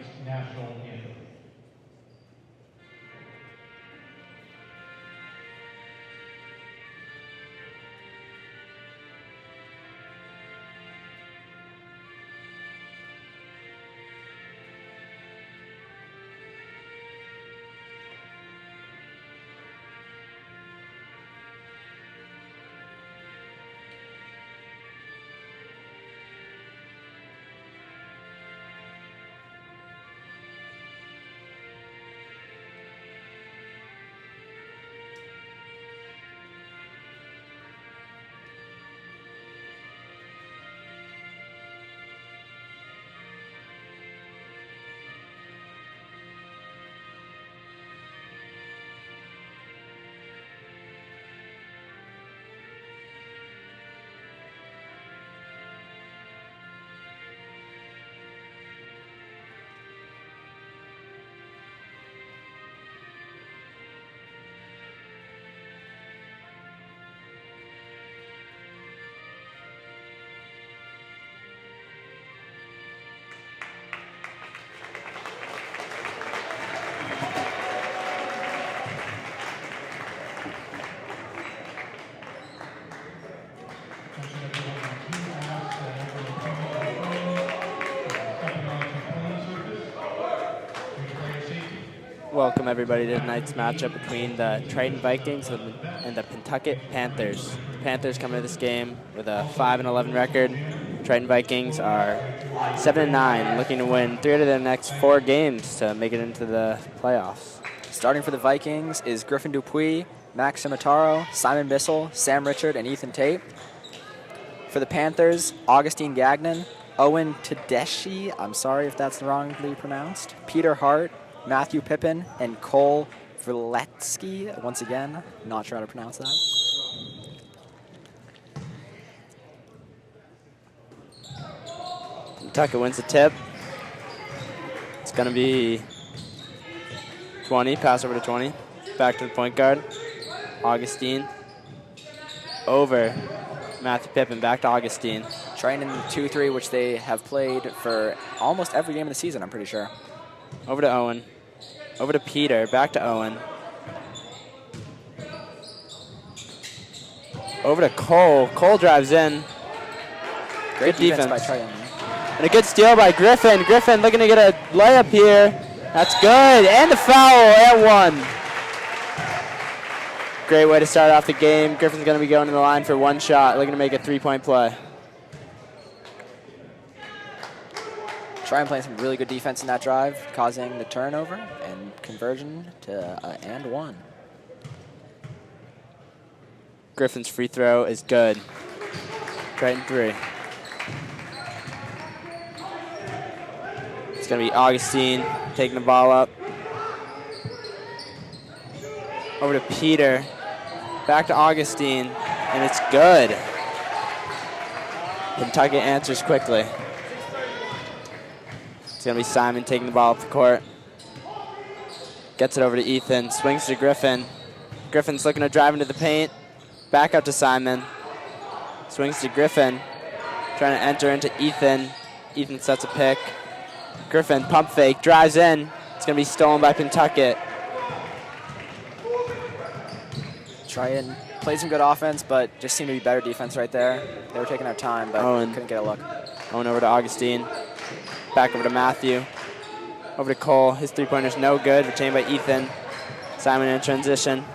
tonight's national anthem. Welcome everybody to tonight's matchup between the Triton Vikings and the Pentucket Panthers. The Panthers come into this game with a 5-11 record. Triton Vikings are 7-9, looking to win 3 out of their next 4 games to make it into the playoffs. Starting for the Vikings is Griffin Dupuis, Max Cimitaro, Simon Bissell, Sam Richard, and Ethan Tate. For the Panthers, Augustine Gagnon, Owen Tedeschi, I'm sorry if that's wrongly pronounced, Peter Hart, Matthew Pippin, and Cole Vrletsky. Once again, not sure how to pronounce that. Pentucket wins the tip. It's going to be 20, pass over to 20. Back to the point guard. Augustine. Over Matthew Pippin, back to Augustine. Triton in 2-3, which they have played for almost every game of the season, I'm pretty sure. Over to Owen. Over to Peter. Back to Owen. Over to Cole. Cole drives in. Great good defense by Triton. And a good steal by Griffin. Griffin looking to get a layup here. That's good. And the foul and one. Great way to start off the game. Griffin's going to be going to the line for one shot, looking to make a 3-point play. Triton playing some really good defense in that drive, causing the turnover and conversion to and one. Griffin's free throw is good. Triton 3. It's going to be Augustine taking the ball up. Over to Peter. Back to Augustine. And it's good. Pentucket answers quickly. It's going to be Simon taking the ball up the court. Gets it over to Ethan. Swings to Griffin. Griffin's looking to drive into the paint. Back up to Simon. Swings to Griffin. Trying to enter into Ethan. Ethan sets a pick. Griffin, pump fake, drives in. It's going to be stolen by Pentucket. Triton played some good offense, but just seemed to be better defense right there. They were taking their time, but couldn't get a look. Owen over to Augustine. Back over to Matthew. Over to Cole. His three-pointer's no good. Retained by Ethan. Simon in transition.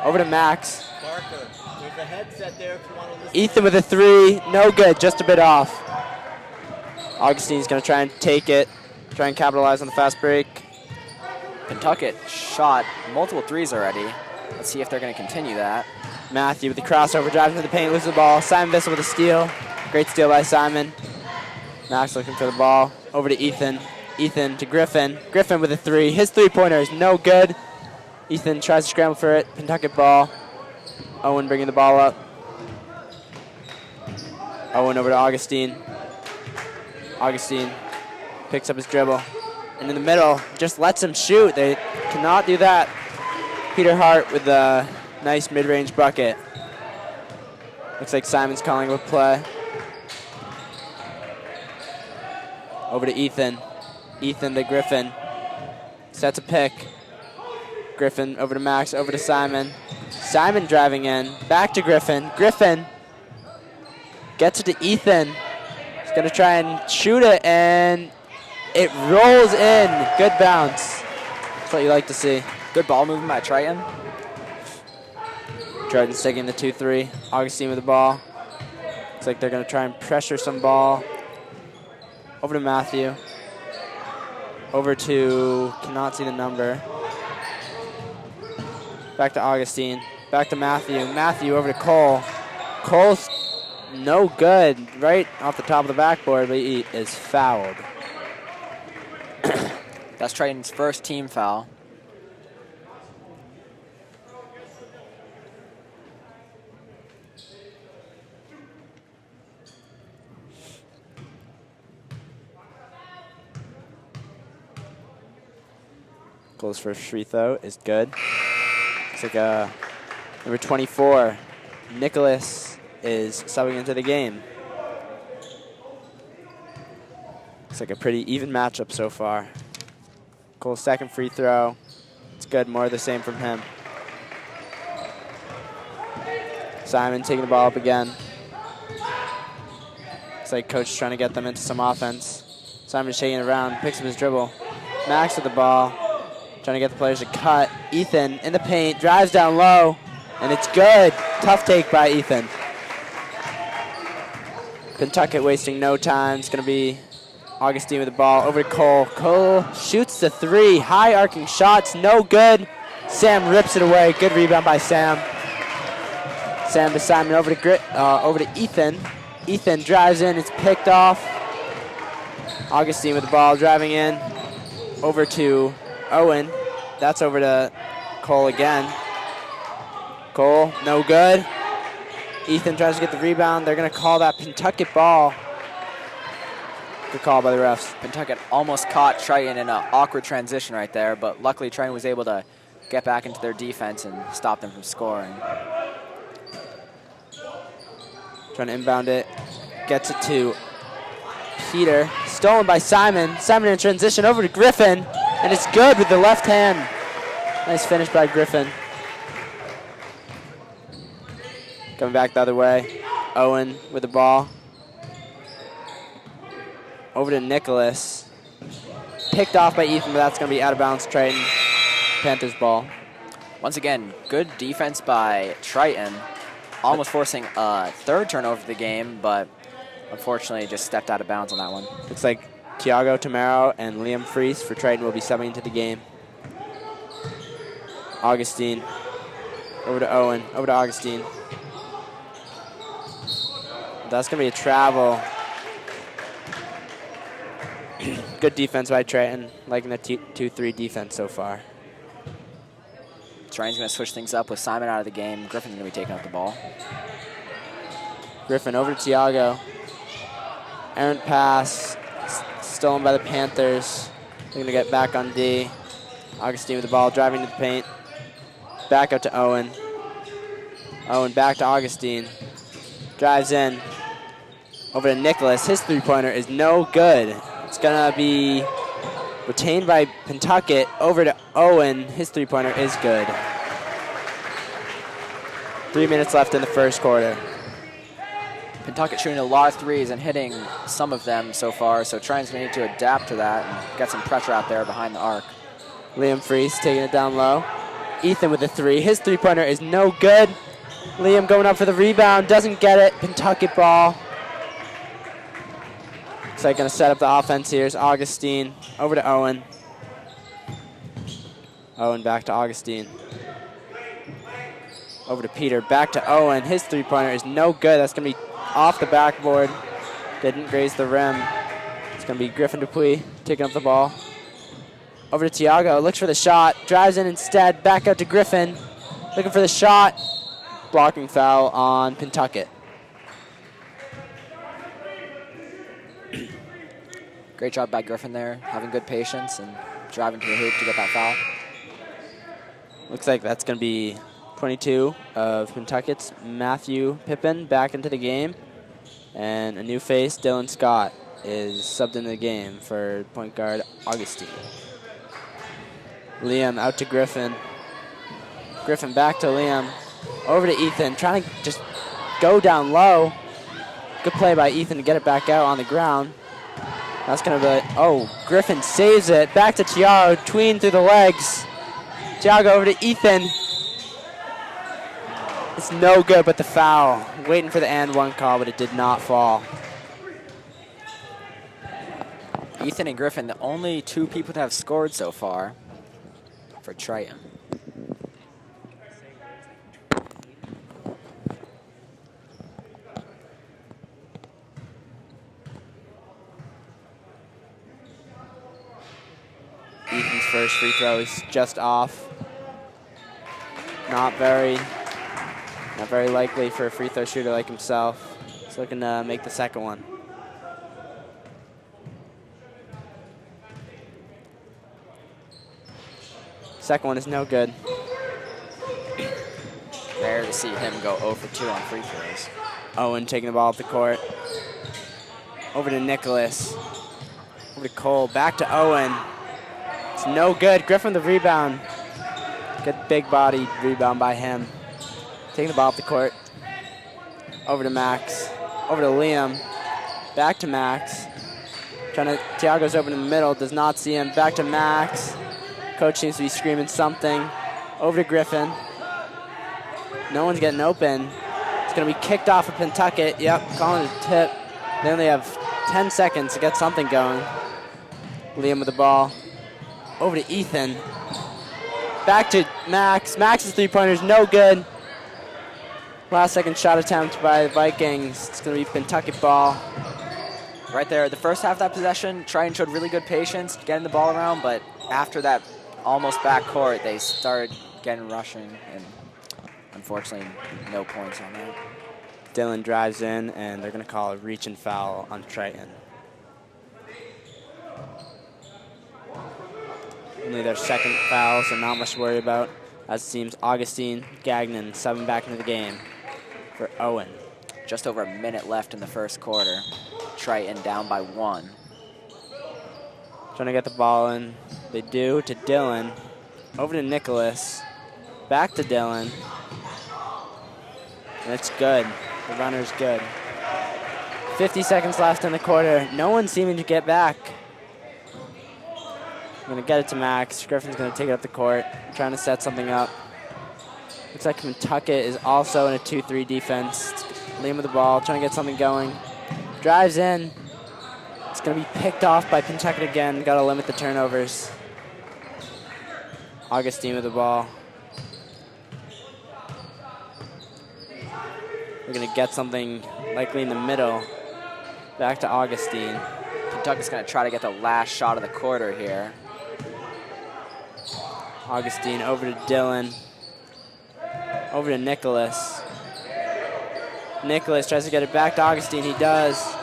Over to Max. Barker, there's a headset there if you want to listen. Ethan with a 3. No good. Just a bit off. Augustine's going to try and take it. Try and capitalize on the fast break. Pentucket shot multiple threes already. Let's see if they're going to continue that. Matthew with the crossover. Drives into the paint. Loses the ball. Simon Bissell with a steal. Great steal by Simon. Max looking for the ball. Over to Ethan. Ethan to Griffin. Griffin with a 3. His three-pointer is no good. Ethan tries to scramble for it. Pentucket ball. Owen bringing the ball up. Owen over to Augustine. Augustine picks up his dribble. And in the middle, just lets him shoot. They cannot do that. Peter Hart with a nice mid-range bucket. Looks like Simon's calling a play. Over to Ethan. Ethan to Griffin. Sets a pick. Griffin over to Max, over to Simon. Simon driving in. Back to Griffin. Griffin gets it to Ethan. He's going to try and shoot it, and it rolls in. Good bounce. That's what you like to see. Good ball movement by Triton. Triton's taking the 2-3. Augustine with the ball. Looks like they're going to try and pressure some ball. Over to Matthew. Over to, cannot see the number. Back to Augustine. Back to Matthew. Matthew over to Cole. Cole's no good. Right off the top of the backboard, but he is fouled. That's Triton's first team foul. Cole's first free throw is good. It's like number 24, Nicholas, is subbing into the game. Looks like a pretty even matchup so far. Cole's second free throw. It's good, more of the same from him. Simon taking the ball up again. Looks like coach is trying to get them into some offense. Simon's shaking it around, picks up his dribble. Max with the ball. Trying to get the players to cut. Ethan in the paint, drives down low, and it's good. Tough take by Ethan. Pentucket wasting no time. It's going to be Augustine with the ball. Over to Cole. Cole shoots the three. High arcing shots, no good. Sam rips it away. Good rebound by Sam. Sam to Simon, over to Ethan. Ethan drives in, it's picked off. Augustine with the ball, driving in. Over to Owen. That's over to Cole again. Cole, no good. Ethan tries to get the rebound. They're going to call that Pentucket ball. Good call by the refs. Pentucket almost caught Triton in an awkward transition right there, but luckily Triton was able to get back into their defense and stop them from scoring. Trying to inbound it. Gets it to Peter. Stolen by Simon. Simon in transition over to Griffin. And it's good with the left hand. Nice finish by Griffin. Coming back the other way. Owen with the ball. Over to Nicholas. Picked off by Ethan, but that's going to be out of bounds. Triton. Panthers ball. Once again, good defense by Triton. Almost forcing a third turnover of the game, but unfortunately just stepped out of bounds on that one. Looks like Tiago Tamaro and Liam Freese for Triton will be subbing into the game. Augustine. Over to Owen. Over to Augustine. That's going to be a travel. Good defense by Triton. Liking the 2-3 defense so far. Triton's going to switch things up with Simon out of the game. Griffin's going to be taking up the ball. Griffin over to Tiago. Errant pass. Stolen by the Panthers. They're going to get back on D. Augustine with the ball, driving to the paint. Back up to Owen. Owen back to Augustine. Drives in. Over to Nicholas. His three-pointer is no good. It's going to be retained by Pentucket. Over to Owen. His three-pointer is good. 3 minutes left in the first quarter. Pentucket shooting a lot of threes and hitting some of them so far, so Triton's going to need to adapt to that and get some pressure out there behind the arc. Liam Freese taking it down low. Ethan with the three. His three-pointer is no good. Liam going up for the rebound. Doesn't get it. Pentucket ball. Looks like going to set up the offense here. Is Augustine. Over to Owen. Owen back to Augustine. Over to Peter. Back to Owen. His three-pointer is no good. That's going to be off the backboard. Didn't graze the rim. It's going to be Griffin Dupuis taking up the ball. Over to Tiago. Looks for the shot. Drives in instead. Back out to Griffin. Looking for the shot. Blocking foul on Pentucket. Great job by Griffin there, having good patience and driving to the hoop to get that foul. Looks like that's going to be 22 of Pentucket's Matthew Pippin back into the game. And a new face, Dylan Scott. is subbed into the game for point guard Augustine. Liam out to Griffin. Griffin back to Liam. Over to Ethan, trying to just go down low. Good play by Ethan to get it back out on the ground. That's going to be, oh, Griffin saves it. Back to Tiago, tween through the legs. Tiago over to Ethan. It's no good, but the foul. Waiting for the and one call, but it did not fall. Ethan and Griffin, the only two people that have scored so far for Triton. Ethan's first free throw is just off. Not very likely for a free throw shooter like himself. He's looking to make the second one. Second one is no good. Rare to see him go 0 for 2 on free throws. Owen taking the ball up the court. Over to Nicholas. Over to Cole. Back to Owen. It's no good. Griffin the rebound. Good big body rebound by him. Taking the ball up the court. Over to Max. Over to Liam. Back to Max. Tiago's open in the middle. Does not see him. Back to Max. Coach seems to be screaming something. Over to Griffin. No one's getting open. It's going to be kicked off of Pentucket. Yep, calling it a tip. They only have 10 seconds to get something going. Liam with the ball. Over to Ethan. Back to Max. Max's three-pointer's no good. Last second shot attempt by the Vikings. It's going to be Pentucket ball. Right there, the first half of that possession, Triton showed really good patience getting the ball around, but after that almost backcourt, they started getting rushing, and unfortunately, no points on that. Dylan drives in, and they're going to call a reach and foul on Triton. Only their second foul, so not much to worry about. As it seems, Augustine Gagnon subbing back into the game for Owen. Just over a minute left in the first quarter. Triton down by 1. Trying to get the ball in. They do to Dylan. Over to Nicholas. Back to Dylan. And it's good. The runner's good. 50 seconds left in the quarter. No one seeming to get back. I'm going to get it to Max. Griffin's going to take it up the court. Trying to set something up. Looks like Pentucket is also in a 2-3 defense. Liam with the ball, trying to get something going. Drives in. It's going to be picked off by Pentucket again. Got to limit the turnovers. Augustine with the ball. We're going to get something likely in the middle. Back to Augustine. Pentucket's going to try to get the last shot of the quarter here. Augustine over to Dylan. Over to Nicholas. Nicholas tries to get it back to Augustine. He does.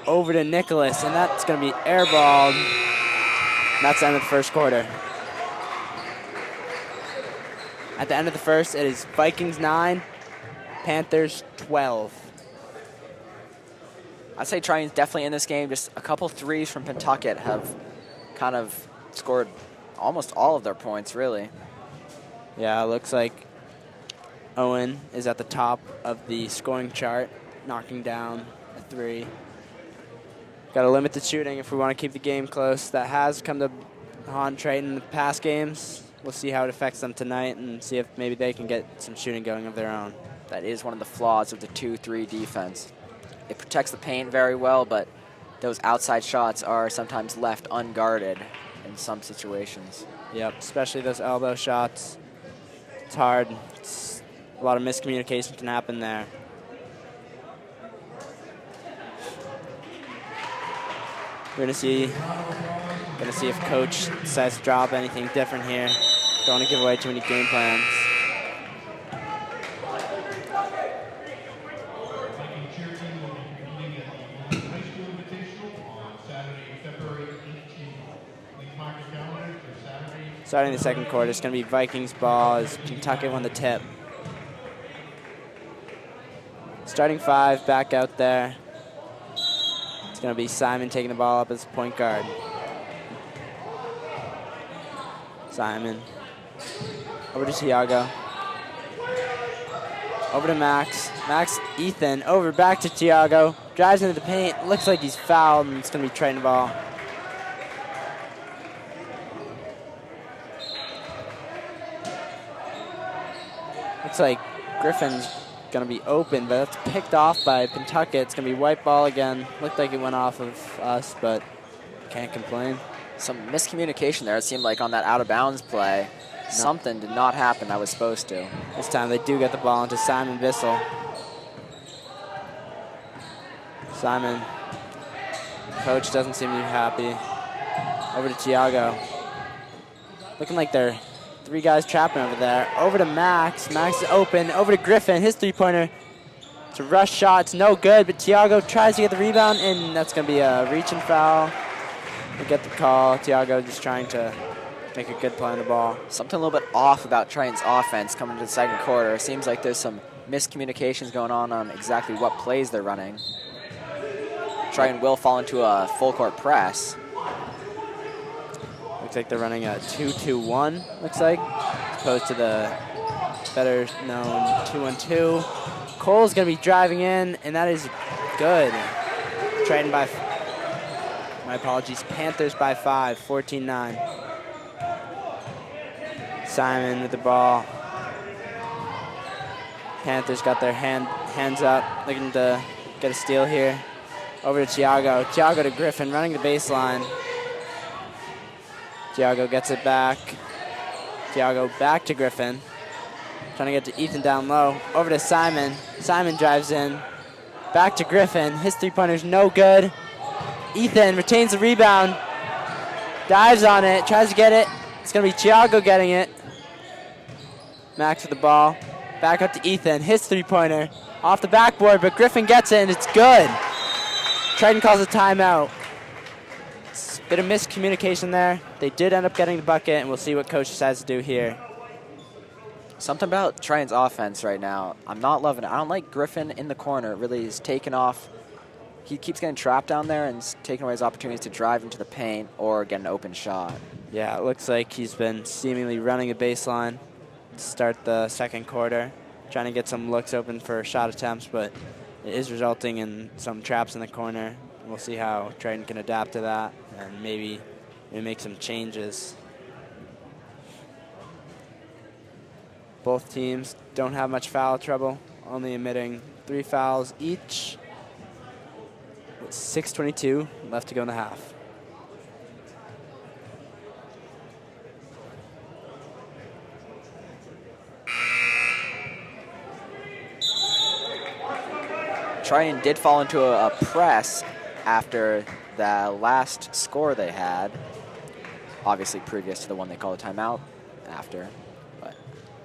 Over to Nicholas, and that's going to be airballed. And that's the end of the first quarter. At the end of the first, it is Vikings 9, Panthers 12. I'd say Triton's definitely in this game. Just a couple threes from Pentucket have kind of scored almost all of their points, really. Yeah, it looks like Owen is at the top of the scoring chart, knocking down a 3. Got to limit the shooting if we want to keep the game close. That has come to haunt Triton in the past games. We'll see how it affects them tonight and see if maybe they can get some shooting going of their own. That is one of the flaws of the 2-3 defense. It protects the paint very well, but those outside shots are sometimes left unguarded in some situations. Yep, especially those elbow shots. It's hard. A lot of miscommunication can happen there. We're gonna see if coach decides to drop anything different here. Don't want to give away too many game plans. Starting the second quarter, it's going to be Vikings ball as Pentucket won the tip. Starting 5 back out there. It's going to be Simon taking the ball up as point guard. Simon. Over to Tiago. Over to Max. Max, Ethan, over back to Tiago. Drives into the paint. Looks like he's fouled, and it's going to be Triton ball. Looks like Griffin's going to be open, but that's picked off by Pentucket. It's going to be white ball again. Looked like it went off of us, but can't complain. Some miscommunication there. It seemed like on that out-of-bounds play, something did not happen that was supposed to. This time they do get the ball into Simon Bissell. Simon. Coach doesn't seem to be happy. Over to Tiago. Looking like they're 3 guys trapping over there. Over to Max. Max is open. Over to Griffin. His three-pointer. It's a rush shot. It's no good, but Tiago tries to get the rebound, and that's going to be a reaching foul. We get the call. Tiago just trying to make a good play on the ball. Something a little bit off about Triton's offense coming to the second quarter. It seems like there's some miscommunications going on exactly what plays they're running. Triton will fall into a full-court press. Looks like they're running a 2-2-1, looks like, as opposed to the better-known 2-1-2. Cole's going to be driving in, and that is good. Triton by, my apologies, Panthers by 5, 14-9. Simon with the ball. Panthers got their hands up, looking to get a steal here. Over to Tiago. Tiago to Griffin, running the baseline. Tiago gets it back. Tiago back to Griffin. Trying to get to Ethan down low. Over to Simon. Simon drives in. Back to Griffin. His three-pointer's no good. Ethan retains the rebound. Dives on it. Tries to get it. It's going to be Tiago getting it. Max with the ball. Back up to Ethan. His three-pointer. Off the backboard, but Griffin gets it, and it's good. Triton calls a timeout. It's a bit of miscommunication there. They did end up getting the bucket, and we'll see what coach decides to do here. Something about Triton's offense right now, I'm not loving it. I don't like Griffin in the corner. Really, he's taken off. He keeps getting trapped down there and taking away his opportunities to drive into the paint or get an open shot. Yeah, it looks like he's been seemingly running a baseline to start the second quarter, trying to get some looks open for shot attempts, but it is resulting in some traps in the corner. We'll see how Triton can adapt to that and maybe make some changes. Both teams don't have much foul trouble, only emitting 3 fouls each. With 6:22 left to go in the half. Triton did fall into a press after the last score they had, obviously previous to the one they called a timeout after, but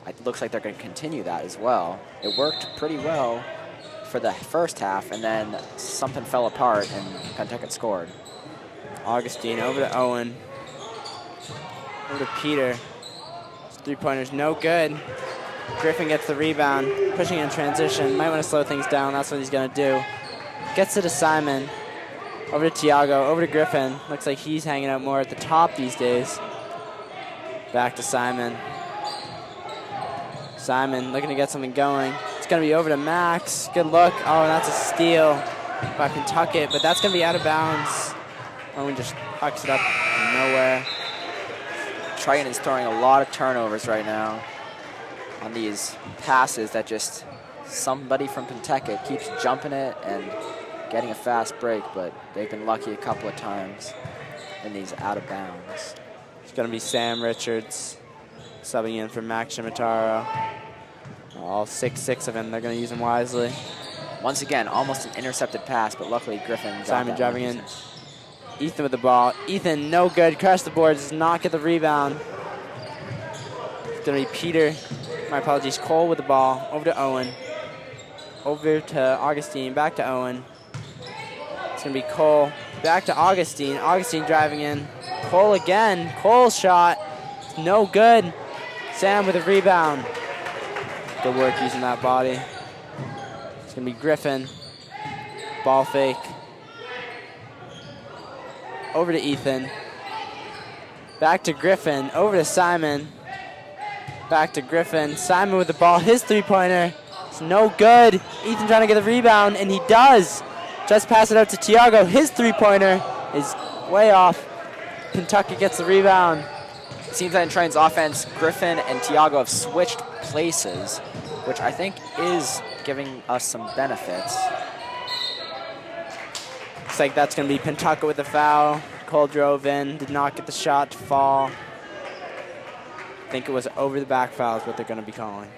it looks like they're going to continue that as well. It worked pretty well for the first half, and then something fell apart, and Pentucket scored. Augustine over to Owen. Over to Peter. His three-pointer's no good. Griffin gets the rebound, pushing in transition. Might want to slow things down. That's what he's going to do. Gets it to Simon. Over to Tiago. Over to Griffin. Looks like he's hanging out more at the top these days. Back to Simon. Simon looking to get something going. It's going to be over to Max. Good look. Oh, and that's a steal by Pentucket, but that's going to be out of bounds. Owen just hucks it up nowhere. Triton is throwing a lot of turnovers right now on these passes that just somebody from Pentucket keeps jumping it and getting a fast break, but they've been lucky a couple of times in these out of bounds. It's going to be Sam Richards subbing in for Max Shimataro. All 6'6" of him. They're going to use him wisely. Once again, almost an intercepted pass, but luckily Griffin got Simon that driving one. in. Ethan with the ball. Ethan, no good. Crashed the board. Does not get the rebound. It's going to be Peter. My apologies. Cole with the ball. Over to Owen. Over to Augustine. Back to Owen. It's going to be Cole. Back to Augustine. Augustine driving in. Cole again. Cole's shot. No good. Sam with a rebound. Good work using that body. It's going going to be Griffin. Ball fake. Over to Ethan. Back to Griffin. Over to Simon. Back to Griffin. Simon with the ball. His three-pointer. It's no good. Ethan trying to get the rebound, and he does. Just pass it out to Tiago. His three-pointer is way off. Pentucket gets the rebound. It seems that in Triton's offense, Griffin and Tiago have switched places, which I think is giving us some benefits. Looks like that's going to be Pentucket with the foul. Cole drove in, did not get the shot to fall. I think it was over the back foul is what they're going to be calling.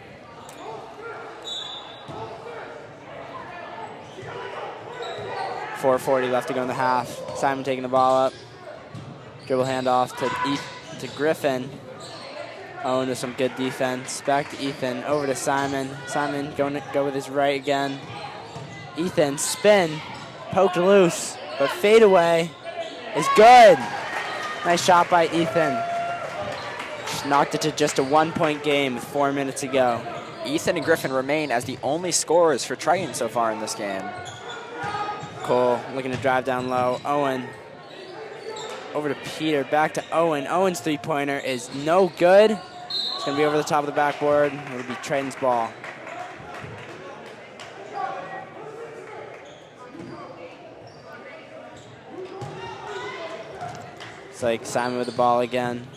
.440 left to go in the half. Simon taking the ball up. Dribble handoff to Griffin. Owen with some good defense. Back to Ethan. Over to Simon. Simon going to go with his right again. Ethan spin. Poked loose. But fade away is good. Nice shot by Ethan. Just knocked it to just a 1-point game with 4 minutes to go. Ethan and Griffin remain as the only scorers for Triton so far in this game. Cole looking to drive down low. Owen over to Peter. Back to Owen. Owen's three-pointer is no good. It's going to be over the top of the backboard. It'll be Triton's ball. It's like Simon with the ball again.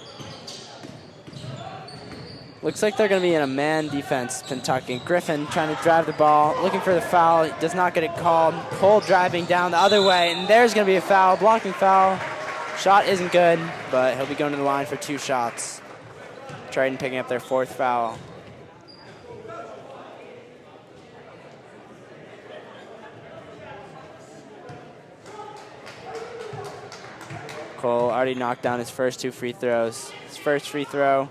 Looks like they're going to be in a man defense, Pentucket. Griffin trying to drive the ball, looking for the foul. He does not get it called. Cole driving down the other way, and there's going to be a foul, blocking foul. Shot isn't good, but he'll be going to the line for 2 shots. Triton picking up their 4th foul. Cole already knocked down his first 2 free throws. His first free throw.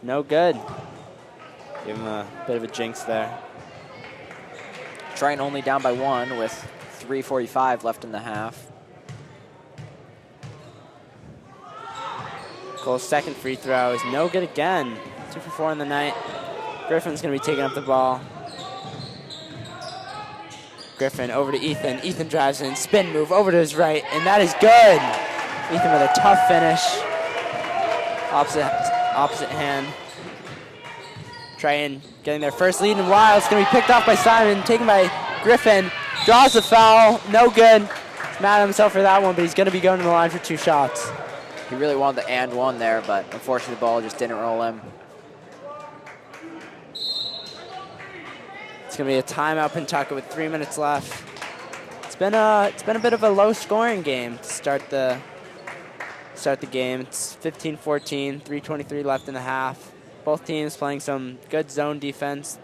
No good. Give him a bit of a jinx there. Triton only down by 1 with 3:45 left in the half. Cole's second free throw is no good again. 2 for 4 in the night. Griffin's going to be taking up the ball. Griffin over to Ethan. Ethan drives in, spin move over to his right, and that is good. Ethan with a tough finish. Opposite hand. Triton getting their first lead in a while. It's going to be picked off by Simon, taken by Griffin. Draws the foul, no good. He's mad at himself for that one, but he's going to be going to the line for 2 shots. He really wanted the and one there, but unfortunately the ball just didn't roll him. It's going to be a timeout, Pentucket, with 3 minutes left. It's been a bit of a low-scoring game to start the game. It's 15-14, 3:23 left in the half. Both teams playing some good zone defense,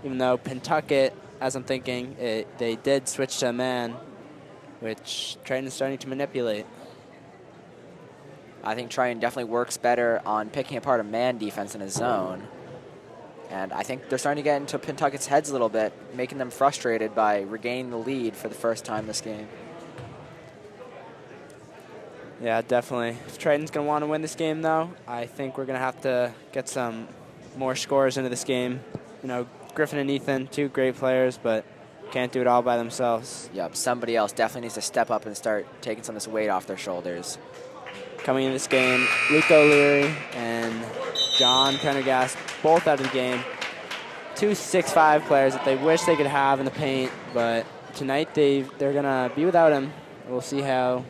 even though Pentucket, as I'm thinking, they did switch to a man, which Triton is starting to manipulate. I think Triton definitely works better on picking apart a man defense in a zone. And I think they're starting to get into Pentucket's heads a little bit, making them frustrated by regaining the lead for the first time this game. Yeah, definitely. If Triton's going to want to win this game, though, I think we're going to have to get some more scores into this game. You know, Griffin and Ethan, 2 great players, but can't do it all by themselves. Yep, somebody else definitely needs to step up and start taking some of this weight off their shoulders. Coming in this game, Luke O'Leary and John Prendergast, both out of the game. 2 6'5" players that they wish they could have in the paint, but tonight they're going to be without him. We'll see how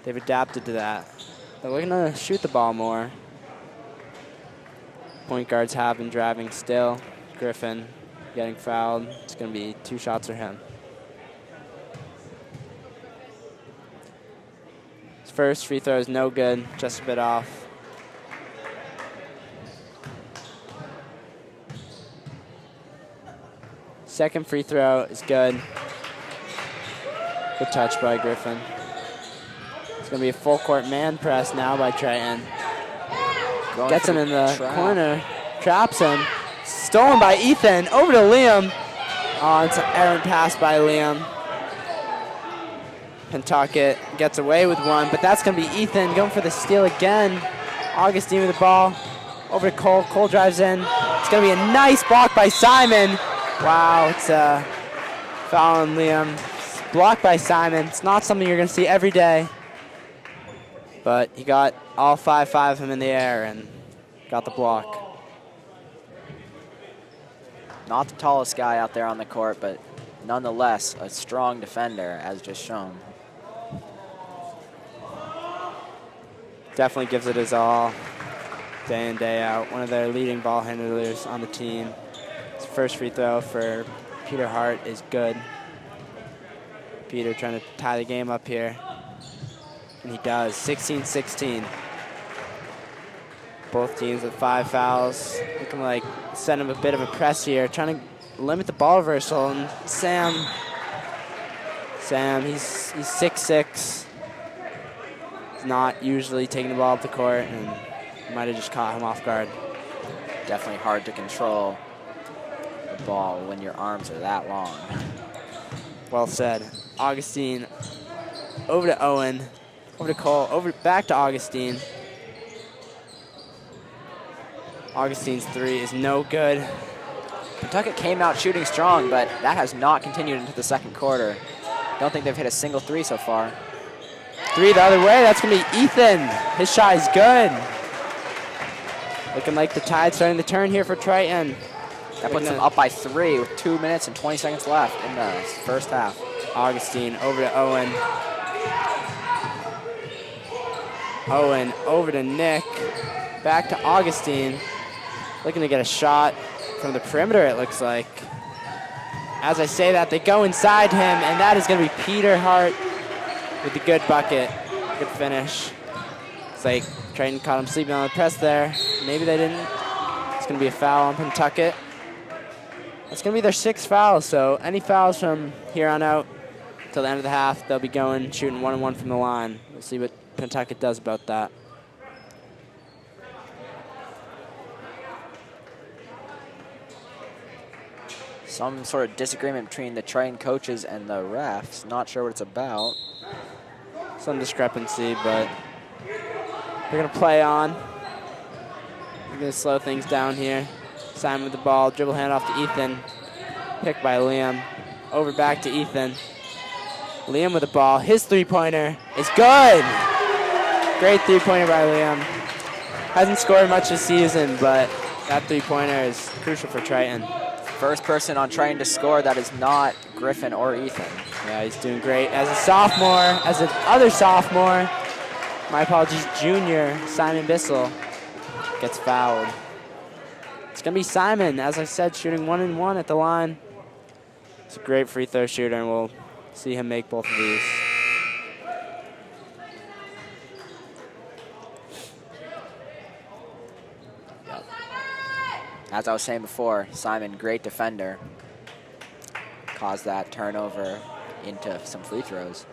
they've adapted to that. They're looking to shoot the ball more. Point guards have been driving still. Griffin getting fouled. It's going to be 2 shots for him. His first free throw is no good, just a bit off. Second free throw is good. Good touch by Griffin. It's going to be a full-court man press now by Triton. Gets him in the corner, traps him. Stolen by Ethan, over to Liam. Oh, it's an errant pass by Liam. Pentucket gets away with one, but that's going to be Ethan going for the steal again. Augustine with the ball, over to Cole. Cole drives in. It's going to be a nice block by Simon. Wow, it's Foul on Liam. It's blocked by Simon. It's not something you're going to see every day. But he got all 5 of him in the air and got the block. Not the tallest guy out there on the court, but nonetheless a strong defender, as just shown. Definitely gives it his all, day in, day out. One of their leading ball handlers on the team. His first free throw for Peter Hart is good. Peter trying to tie the game up here. And he does, 16-16. Both teams with 5 fouls. Looking like send him a bit of a press here, trying to limit the ball reversal. And Sam, he's 6'6". He's not usually taking the ball up the court, and might have just caught him off guard. Definitely hard to control the ball when your arms are that long. Well said. Augustine over to Owen, over to Cole, back to Augustine. Augustine's 3 is no good. Pentucket came out shooting strong, but that has not continued into the second quarter. Don't think they've hit a single 3 so far. 3 the other way, that's gonna be Ethan. His shot is good. Looking like the tide starting to turn here for Triton. That puts them up by 3 with 2 minutes and 20 seconds left in the first half. Augustine over to Owen. Owen over to Nick. Back to Augustine. Looking to get a shot from the perimeter, it looks like. As I say that, they go inside him, and that is going to be Peter Hart with the good bucket. Good finish. It's like Triton caught him sleeping on the press there. Maybe they didn't. It's going to be a foul on Pentucket. It's going to be their 6th foul, so any fouls from here on out till the end of the half, they'll be going shooting 1-1 from the line. We'll see what Pentucket does about that. Some sort of disagreement between the Triton coaches and the refs. Not sure what it's about. Some discrepancy, but they're going to play on. They're going to slow things down here. Simon with the ball, dribble hand off to Ethan. Picked by Liam. Over back to Ethan. Liam with the ball. His three-pointer is good. Great three-pointer by Liam. Hasn't scored much this season, but that three-pointer is crucial for Triton. First person on Triton to score that is not Griffin or Ethan. Yeah, he's doing great. As a sophomore, as an other sophomore, my apologies, junior, Simon Bissell gets fouled. It's going to be Simon, as I said, shooting 1-1 at the line. He's a great free throw shooter, and we'll see him make both of these. As I was saying before, Simon, great defender. Caused that turnover into some free throws.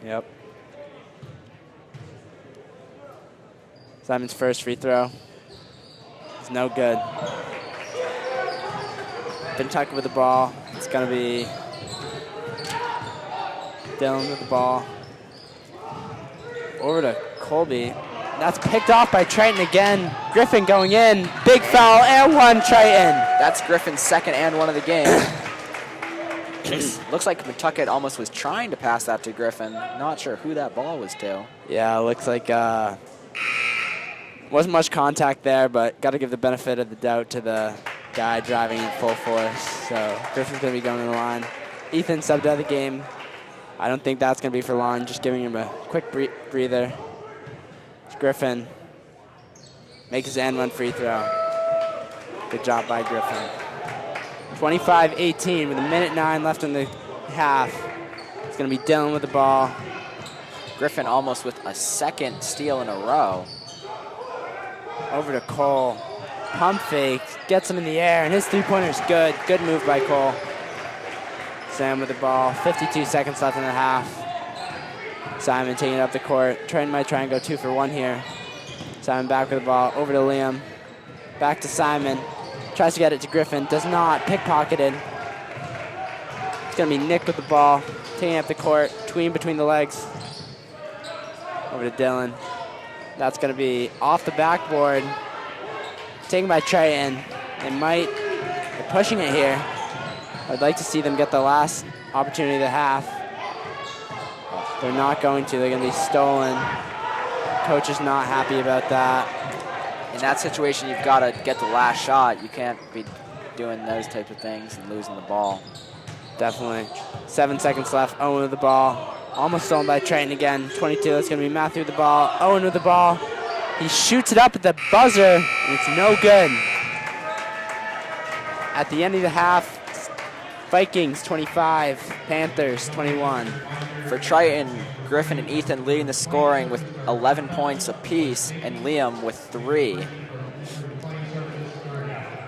Yep. Simon's first free throw is no good. Pentucket with the ball. It's going to be Dylan with the ball. Over to Colby. That's picked off by Triton again. Griffin going in. Big foul and 1 Triton. That's Griffin's 2nd and 1 of the game. Looks like Pentucket almost was trying to pass that to Griffin. Not sure who that ball was to. Yeah, looks like wasn't much contact there, but got to give the benefit of the doubt to the guy driving in full force. So Griffin's going to be going to the line. Ethan subbed out of the game. I don't think that's going to be for long, just giving him a quick breather. Griffin makes his and 1 free throw. Good job by Griffin. 25-18 with 1:09 left in the half. It's going to be Dylan with the ball. Griffin almost with a 2nd steal in a row. Over to Cole. Pump fake, gets him in the air, and his three-pointer is good. Good move by Cole. Sam with the ball. 52 seconds left in the half. Simon taking it up the court. Triton might try and go 2 for 1 here. Simon back with the ball. Over to Liam. Back to Simon. Tries to get it to Griffin. Does not. Pickpocketed. It's going to be Nick with the ball. Taking up the court. Between the legs. Over to Dylan. That's going to be off the backboard. Taken by Triton. They're pushing it here. I'd like to see them get the last opportunity of the half. They're not going to. They're going to be stolen. Coach is not happy about that. In that situation, you've got to get the last shot. You can't be doing those types of things and losing the ball. Definitely. 7 seconds left. Owen with the ball. Almost stolen by Triton again. 22. That's going to be Matthew with the ball. Owen with the ball. He shoots it up at the buzzer, and it's no good. At the end of the half, Vikings 25, Panthers 21. For Triton, Griffin and Ethan leading the scoring with 11 points apiece, and Liam with 3.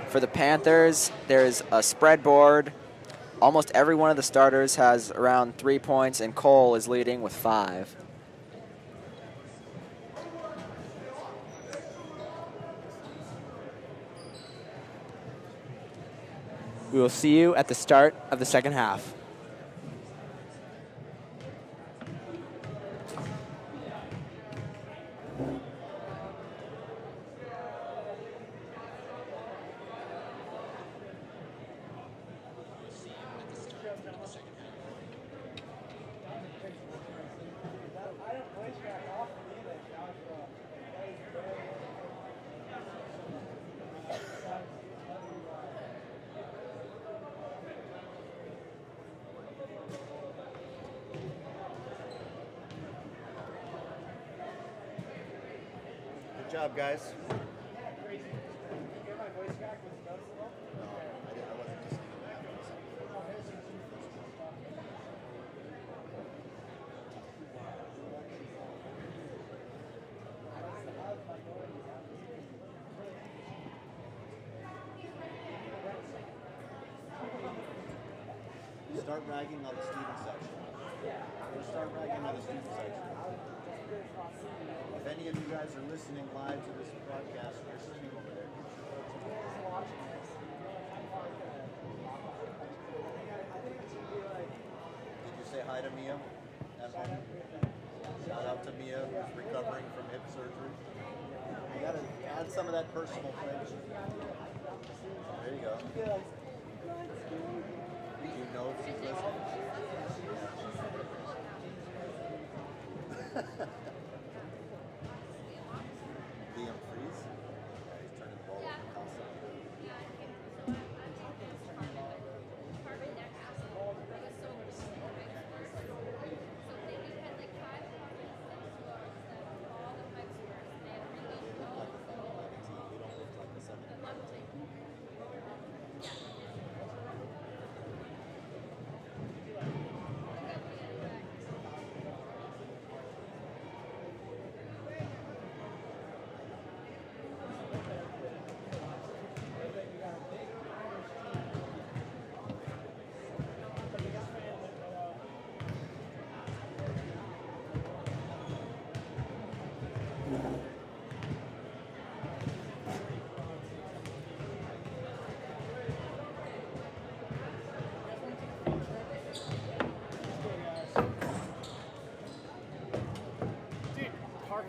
For the Panthers, there's a spread board. Almost every one of the starters has around 3 points, and Cole is leading with 5. We will see you at the start of the second half. Good job, guys. Start bragging on the student section. Start bragging on the student section. If any of you guys are listening live to this broadcast, you're sitting over there. Did you say hi to Mia at home? Shout out to Mia, who's recovering from hip surgery. You gotta add some of that personal touch. There you go. Do you know if she's listening? Liam Freeze? Yeah, he's turning the ball over constantly.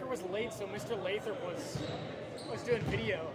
Was late, so Mr. Lathrop was doing video.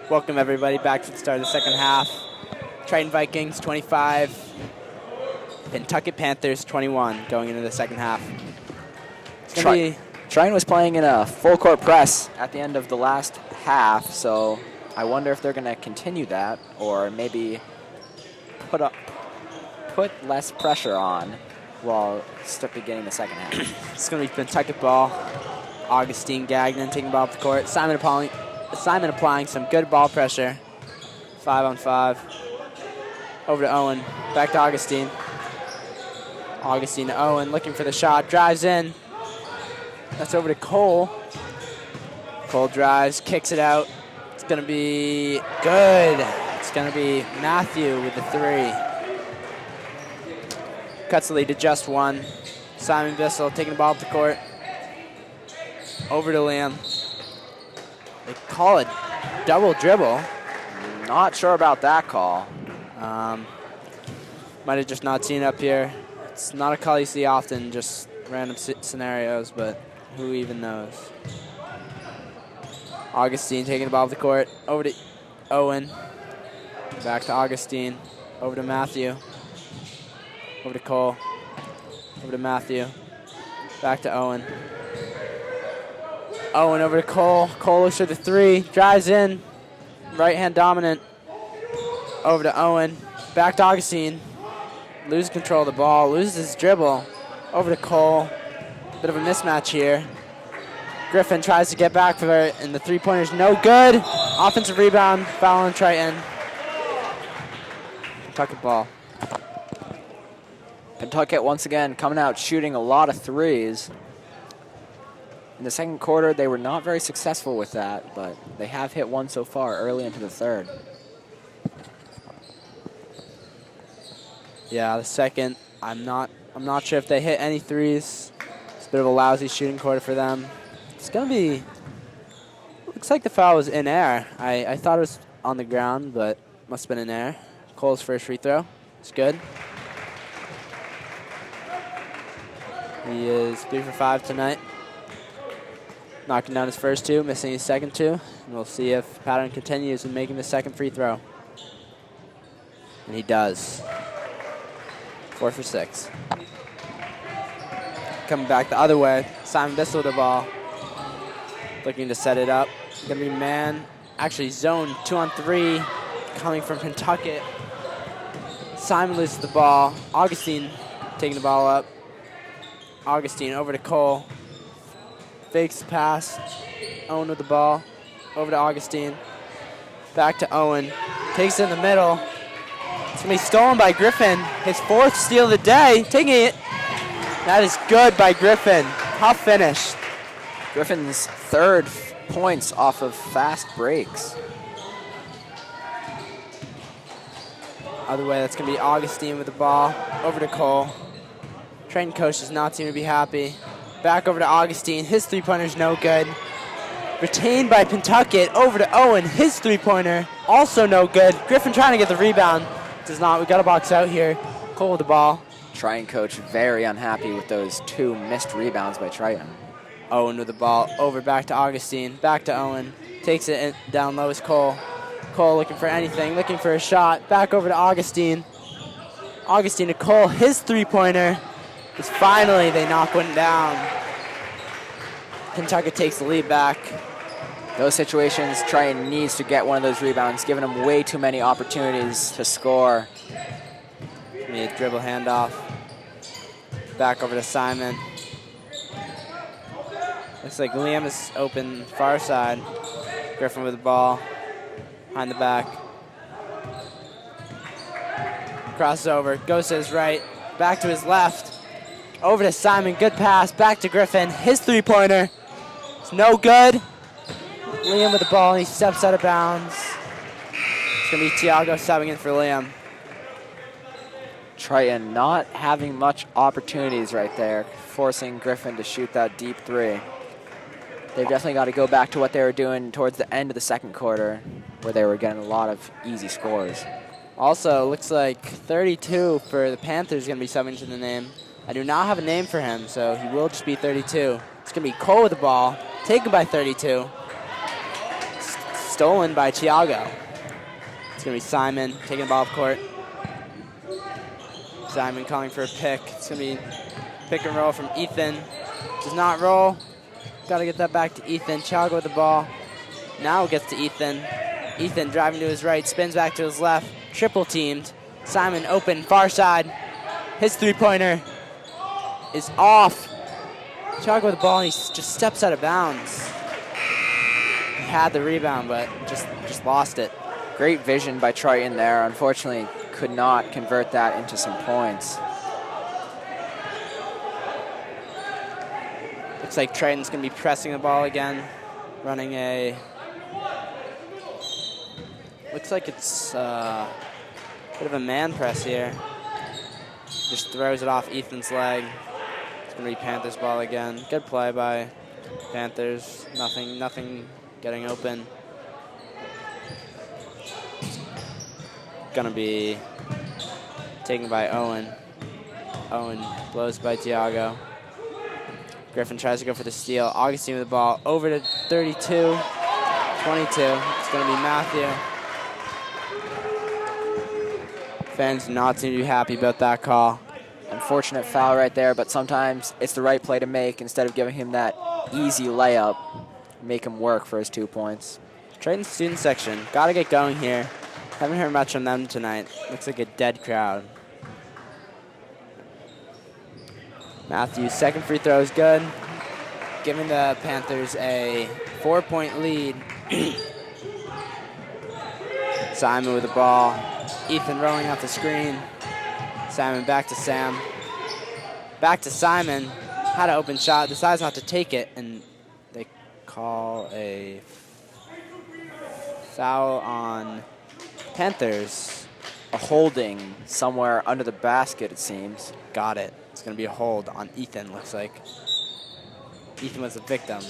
Welcome everybody back to the start of the second half. Triton Vikings 25, Pentucket Panthers 21 going into the second half. Triton was playing in a full court press at the end of the last half, so I wonder if they're going to continue that or maybe put less pressure on while beginning the second half. It's going to be Pentucket ball. Augustine Gagnon taking the ball up the court. Simon applying some good ball pressure. 5-on-5. Over to Owen. Back to Augustine. Augustine to Owen looking for the shot. Drives in. That's over to Cole. Cole drives, kicks it out. It's going to be good. It's going to be Matthew with the 3. Cuts the lead to just 1. Simon Bissell taking the ball up the court. Over to Liam. They call it double dribble. Not sure about that call. Might have just not seen it up here. It's not a call you see often, just random scenarios, but who even knows? Augustine taking the ball up the court. Over to Owen. Back to Augustine. Over to Matthew. Over to Cole. Over to Matthew. Back to Owen. Owen over to Cole. Cole looks for the 3. Drives in. Right hand dominant. Over to Owen. Back to Augustine. Loses control of the ball. Loses his dribble. Over to Cole. Bit of a mismatch here. Griffin tries to get back for it, and the 3-pointer's no good. Offensive rebound. Foul on Triton. Pentucket ball. Pentucket once again coming out shooting a lot of 3s. In the second quarter, they were not very successful with that, but they have hit one so far early into the third. Yeah, the second, I'm not sure if they hit any 3s. It's a bit of a lousy shooting quarter for them. It's gonna be. Looks like the foul was in air. I thought it was on the ground, but must have been in air. Cole's first free throw. It's good. He is 3 for 5 tonight. Knocking down his first 2, missing his second 2. And we'll see if the pattern continues in making the second free throw. And he does. 4 for 6. Coming back the other way. Simon Bissell with the ball. Looking to set it up. Gonna be man. Actually, zone 2-on-3 coming from Pentucket. Simon loses the ball. Augustine taking the ball up. Augustine over to Cole. Fakes the pass. Owen with the ball. Over to Augustine. Back to Owen. Takes it in the middle. It's going to be stolen by Griffin. His 4th steal of the day. Taking it. That is good by Griffin. Tough finish. Griffin's 3rd points off of fast breaks. Other way, that's going to be Augustine with the ball. Over to Cole. Triton coach does not seem to be happy. Back over to Augustine. His 3-pointer's no good. Retained by Pentucket. Over to Owen. His 3-pointer also no good. Griffin trying to get the rebound. Does not. We got a box out here. Cole with the ball. Triton coach very unhappy with those 2 missed rebounds by Triton. Owen with the ball. Over back to Augustine. Back to Owen. Takes it down low is Cole. Cole looking for anything. Looking for a shot. Back over to Augustine. Augustine to Cole. His 3-pointer. Because finally they knock one down. Pentucket takes the lead back. Those situations, Triton needs to get one of those rebounds, giving them way too many opportunities to score. A dribble handoff. Back over to Simon. Looks like Liam is open far side. Griffin with the ball. Behind the back. Crosses over. Goes to his right. Back to his left. Over to Simon. Good pass. Back to Griffin. His 3-pointer. It's no good. Liam with the ball. And he steps out of bounds. It's going to be Tiago subbing in for Liam. Triton not having much opportunities right there, forcing Griffin to shoot that deep 3. They've definitely got to go back to what they were doing towards the end of the second quarter, where they were getting a lot of easy scores. Also, looks like 32 for the Panthers is going to be subbing to the name. I do not have a name for him, so he will just be 32. It's going to be Cole with the ball, taken by 32. stolen by Tiago. It's going to be Simon taking the ball up court. Simon calling for a pick. It's going to be pick and roll from Ethan. Does not roll. Got to get that back to Ethan. Tiago with the ball. Now it gets to Ethan. Ethan driving to his right, spins back to his left. Triple teamed. Simon open, far side. His three-pointer is off. Tiago with the ball, and he just steps out of bounds. He had the rebound, but just lost it. Great vision by Triton there. Unfortunately, could not convert that into some points. Looks like Triton's going to be pressing the ball again, running a... Looks like it's a bit of a man press here. Just throws it off Ethan's leg. It's going to be Panthers ball again. Good play by Panthers. Nothing getting open. Going to be taken by Owen. Owen blows by Tiago. Griffin tries to go for the steal. Augustine with the ball over to 32, 22. It's going to be Matthew. Fans do not seem to be happy about that call. Unfortunate foul right there, but sometimes it's the right play to make instead of giving him that easy layup. Make him work for his 2 points. Triton student section. Got to get going here. Haven't heard much from them tonight. Looks like a dead crowd. Matthew's second free throw is good, giving the Panthers a 4-point lead. Simon with the ball. Ethan rolling off the screen. Simon back to Sam. Back to Simon. Had an open shot. Decides not to take it, and they call a foul on Panthers. A holding somewhere under the basket, it seems. Got it. It's going to be a hold on Ethan, looks like. Ethan was the victim,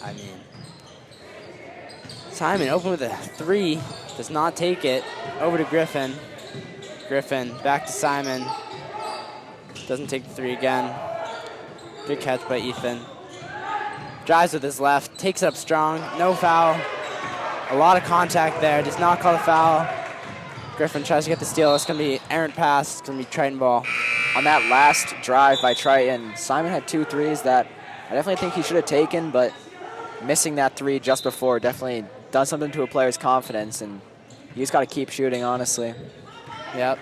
I mean. Simon open with a 3. Does not take it. Over to Griffin. Griffin back to Simon. Doesn't take the 3 again. Good catch by Ethan. Drives with his left. Takes it up strong. No foul. A lot of contact there. Does not call a foul. Griffin tries to get the steal. It's going to be errant pass. It's going to be Triton ball. On that last drive by Triton, Simon had 2 threes that I definitely think he should have taken, but missing that 3 just before definitely done something to a player's confidence, and you just got to keep shooting, honestly. Yep.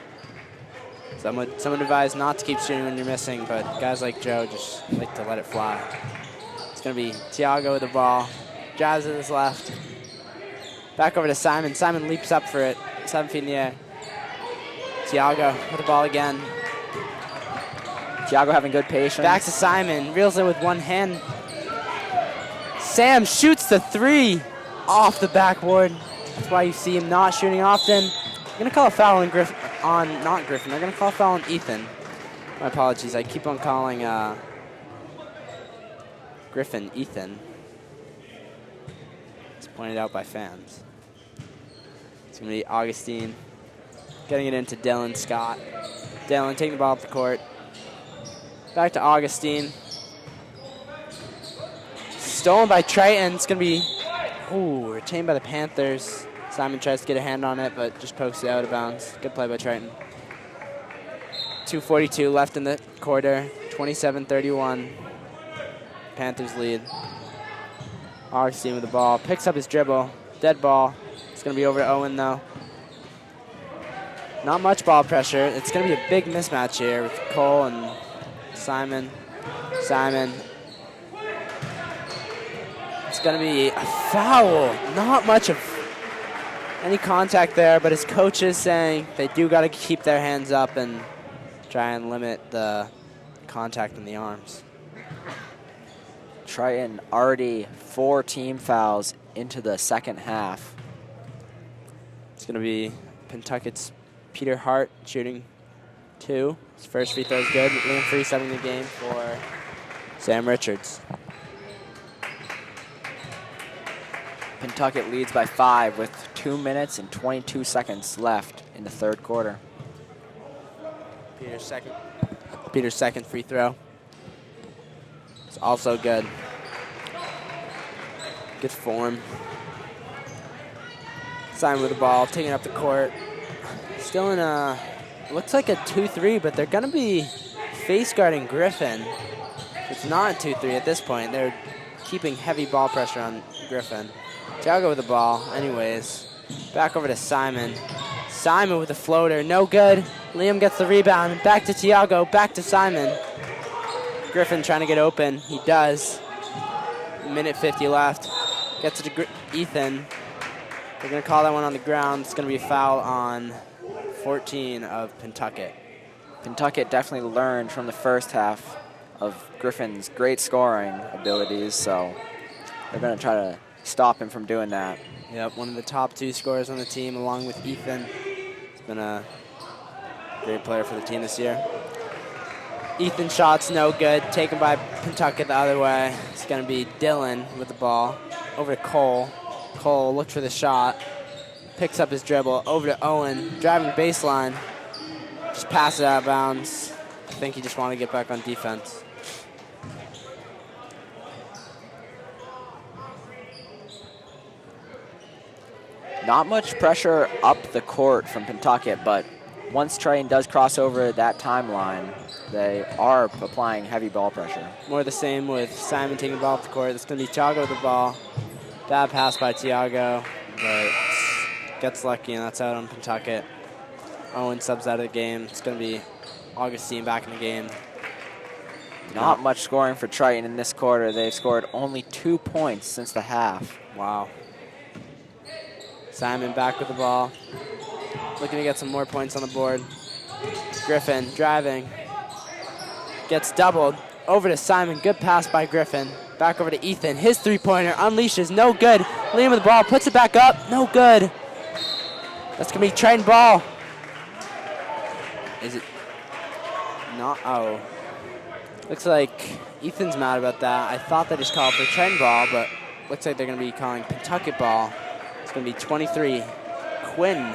Someone advised not to keep shooting when you're missing, but guys like Joe just like to let it fly. It's going to be Tiago with the ball. Drives with his left. Back over to Simon. Simon leaps up for it. 7 feet in the air. Tiago with the ball again. Tiago having good patience. Back to Simon. Reels it with one hand. Sam shoots the 3 off the backboard. That's why you see him not shooting often. I'm going to call a foul on not Griffin. They're going to call a foul on Ethan. My apologies. I keep on calling Griffin Ethan. It's pointed out by fans. It's going to be Augustine getting it into Dylan Scott. Dylan taking the ball up the court. Back to Augustine. Stolen by Triton. It's going to be retained by the Panthers. Simon tries to get a hand on it, but just pokes it out of bounds. Good play by Triton. 2:42 left in the quarter. 27-31. Panthers lead. Augustine with the ball. Picks up his dribble. Dead ball. It's going to be over to Owen, though. Not much ball pressure. It's going to be a big mismatch here with Cole and Simon. It's going to be a foul. Not much of any contact there, but his coach is saying they do got to keep their hands up and try and limit the contact in the arms. Triton already 4 team fouls into the second half. It's going to be Pentucket's Peter Hart shooting 2. His first free throw is good. Liam Free setting the game for Sam Richards. Pentucket leads by 5 with 2 minutes and 22 seconds left in the third quarter. Peter's second free throw. It's also good. Good form. Simon with the ball, taking up the court. Still in a, looks like a 2-3, but they're going to be face guarding Griffin. It's not a 2-3 at this point. They're keeping heavy ball pressure on Griffin. Tiago with the ball, anyways. Back over to Simon. Simon with the floater, no good. Liam gets the rebound. Back to Tiago, back to Simon. Griffin trying to get open. He does. Minute 50 left. Gets it to Ethan. They're going to call that one on the ground. It's going to be a foul on 14 of Pentucket. Pentucket definitely learned from the first half of Griffin's great scoring abilities, so they're going to try to stop him from doing that. Yep, one of the top 2 scorers on the team, along with Ethan. He's been a great player for the team this year. Ethan shot's no good, taken by Pentucket the other way. It's going to be Dylan with the ball. Over to Cole. Cole looks for the shot. Picks up his dribble. Over to Owen, driving baseline. Just pass it out of bounds. I think he just wanted to get back on defense. Not much pressure up the court from Pentucket, but once Triton does cross over that timeline, they are applying heavy ball pressure. More the same with Simon taking the ball off the court. It's going to be Tiago with the ball. Bad pass by Tiago, but gets lucky, and that's out on Pentucket. Owen subs out of the game. It's going to be Augustine back in the game. Not much scoring for Triton in this quarter. They've scored only 2 points since the half. Wow. Simon back with the ball. Looking to get some more points on the board. Griffin driving. Gets doubled. Over to Simon. Good pass by Griffin. Back over to Ethan. His three-pointer unleashes. No good. Liam with the ball. Puts it back up. No good. That's going to be Triton ball. Is it not? Oh. Looks like Ethan's mad about that. I thought they just called for Triton ball, but looks like they're going to be calling Pentucket ball. It's going to be 23. Quinn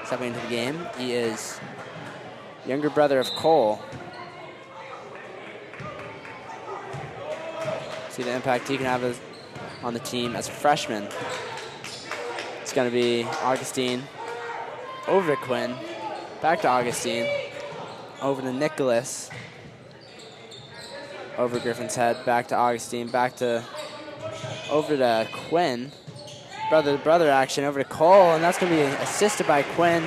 stepping into the game. He is younger brother of Cole. See the impact he can have on the team as a freshman. It's going to be Augustine over to Quinn. Back to Augustine. Over to Nicholas. Over Griffin's head. Back to Augustine. Back to over to Quinn. Brother-to-brother action over to Cole, and that's going to be assisted by Quinn.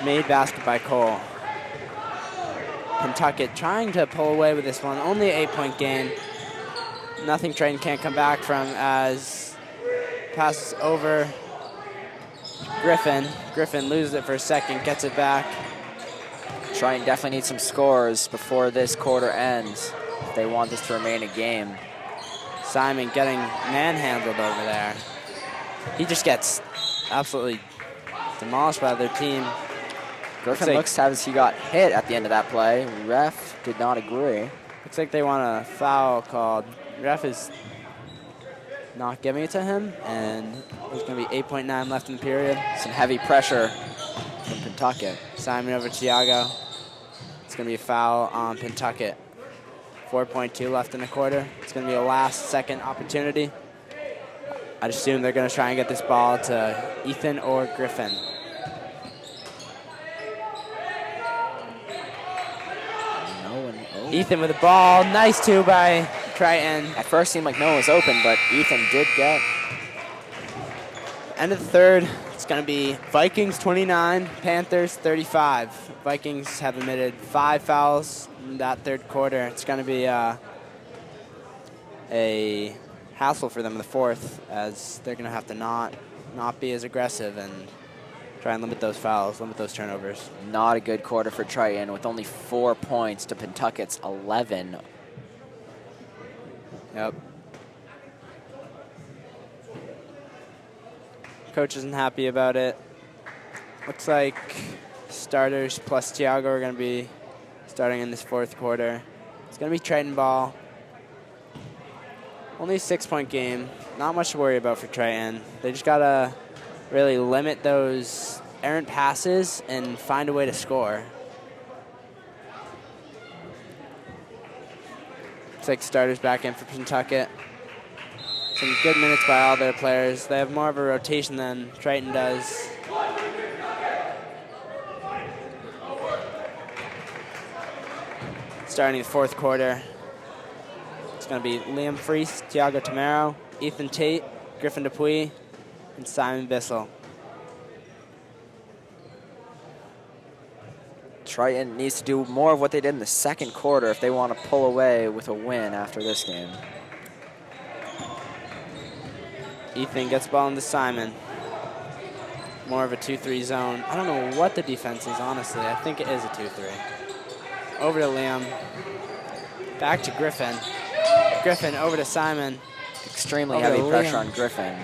Made basket by Cole. Pentucket trying to pull away with this one. Only an 8-point game. Nothing Triton can't come back from as passes over Griffin. Griffin loses it for a second, gets it back. Triton definitely needs some scores before this quarter ends if they want this to remain a game. Simon getting manhandled over there. He just gets absolutely demolished by their team. Griffin looks as he got hit at the end of that play. Ref did not agree. Looks like they want a foul called. Ref is not giving it to him, and there's going to be 8.9 left in the period. Some heavy pressure from Pentucket. Simon over Tiago. It's going to be a foul on Pentucket. 4.2 left in the quarter. It's going to be a last-second opportunity. I'd assume they're going to try and get this ball to Ethan or Griffin. Ethan with the ball. Nice two by Triton. At first seemed like no one was open, but Ethan did get. End of the third. It's going to be Vikings 29, Panthers 35. Vikings have admitted 5 fouls in that third quarter. It's going to be a hassle for them in the fourth, as they're going to have to not be as aggressive and try and limit those fouls, limit those turnovers. Not a good quarter for Triton with only 4 points to Pentucket's 11. Yep. Coach isn't happy about it. Looks like starters plus Tiago are going to be starting in this fourth quarter. It's going to be Triton ball. Only a 6-point game. Not much to worry about for Triton. They just got to really limit those errant passes and find a way to score. Looks like starters back in for Pentucket. Some good minutes by all their players. They have more of a rotation than Triton does. Starting the fourth quarter, it's going to be Liam Freese, Tiago Tamaro, Ethan Tate, Griffin Dupuis, and Simon Bissell. Triton needs to do more of what they did in the second quarter if they want to pull away with a win after this game. Ethan gets the ball into Simon. More of a 2-3 zone. I don't know what the defense is, honestly. I think it is a 2-3. Over to Liam. Back to Griffin. Griffin over to Simon. Extremely Over to heavy pressure Liam. on Griffin.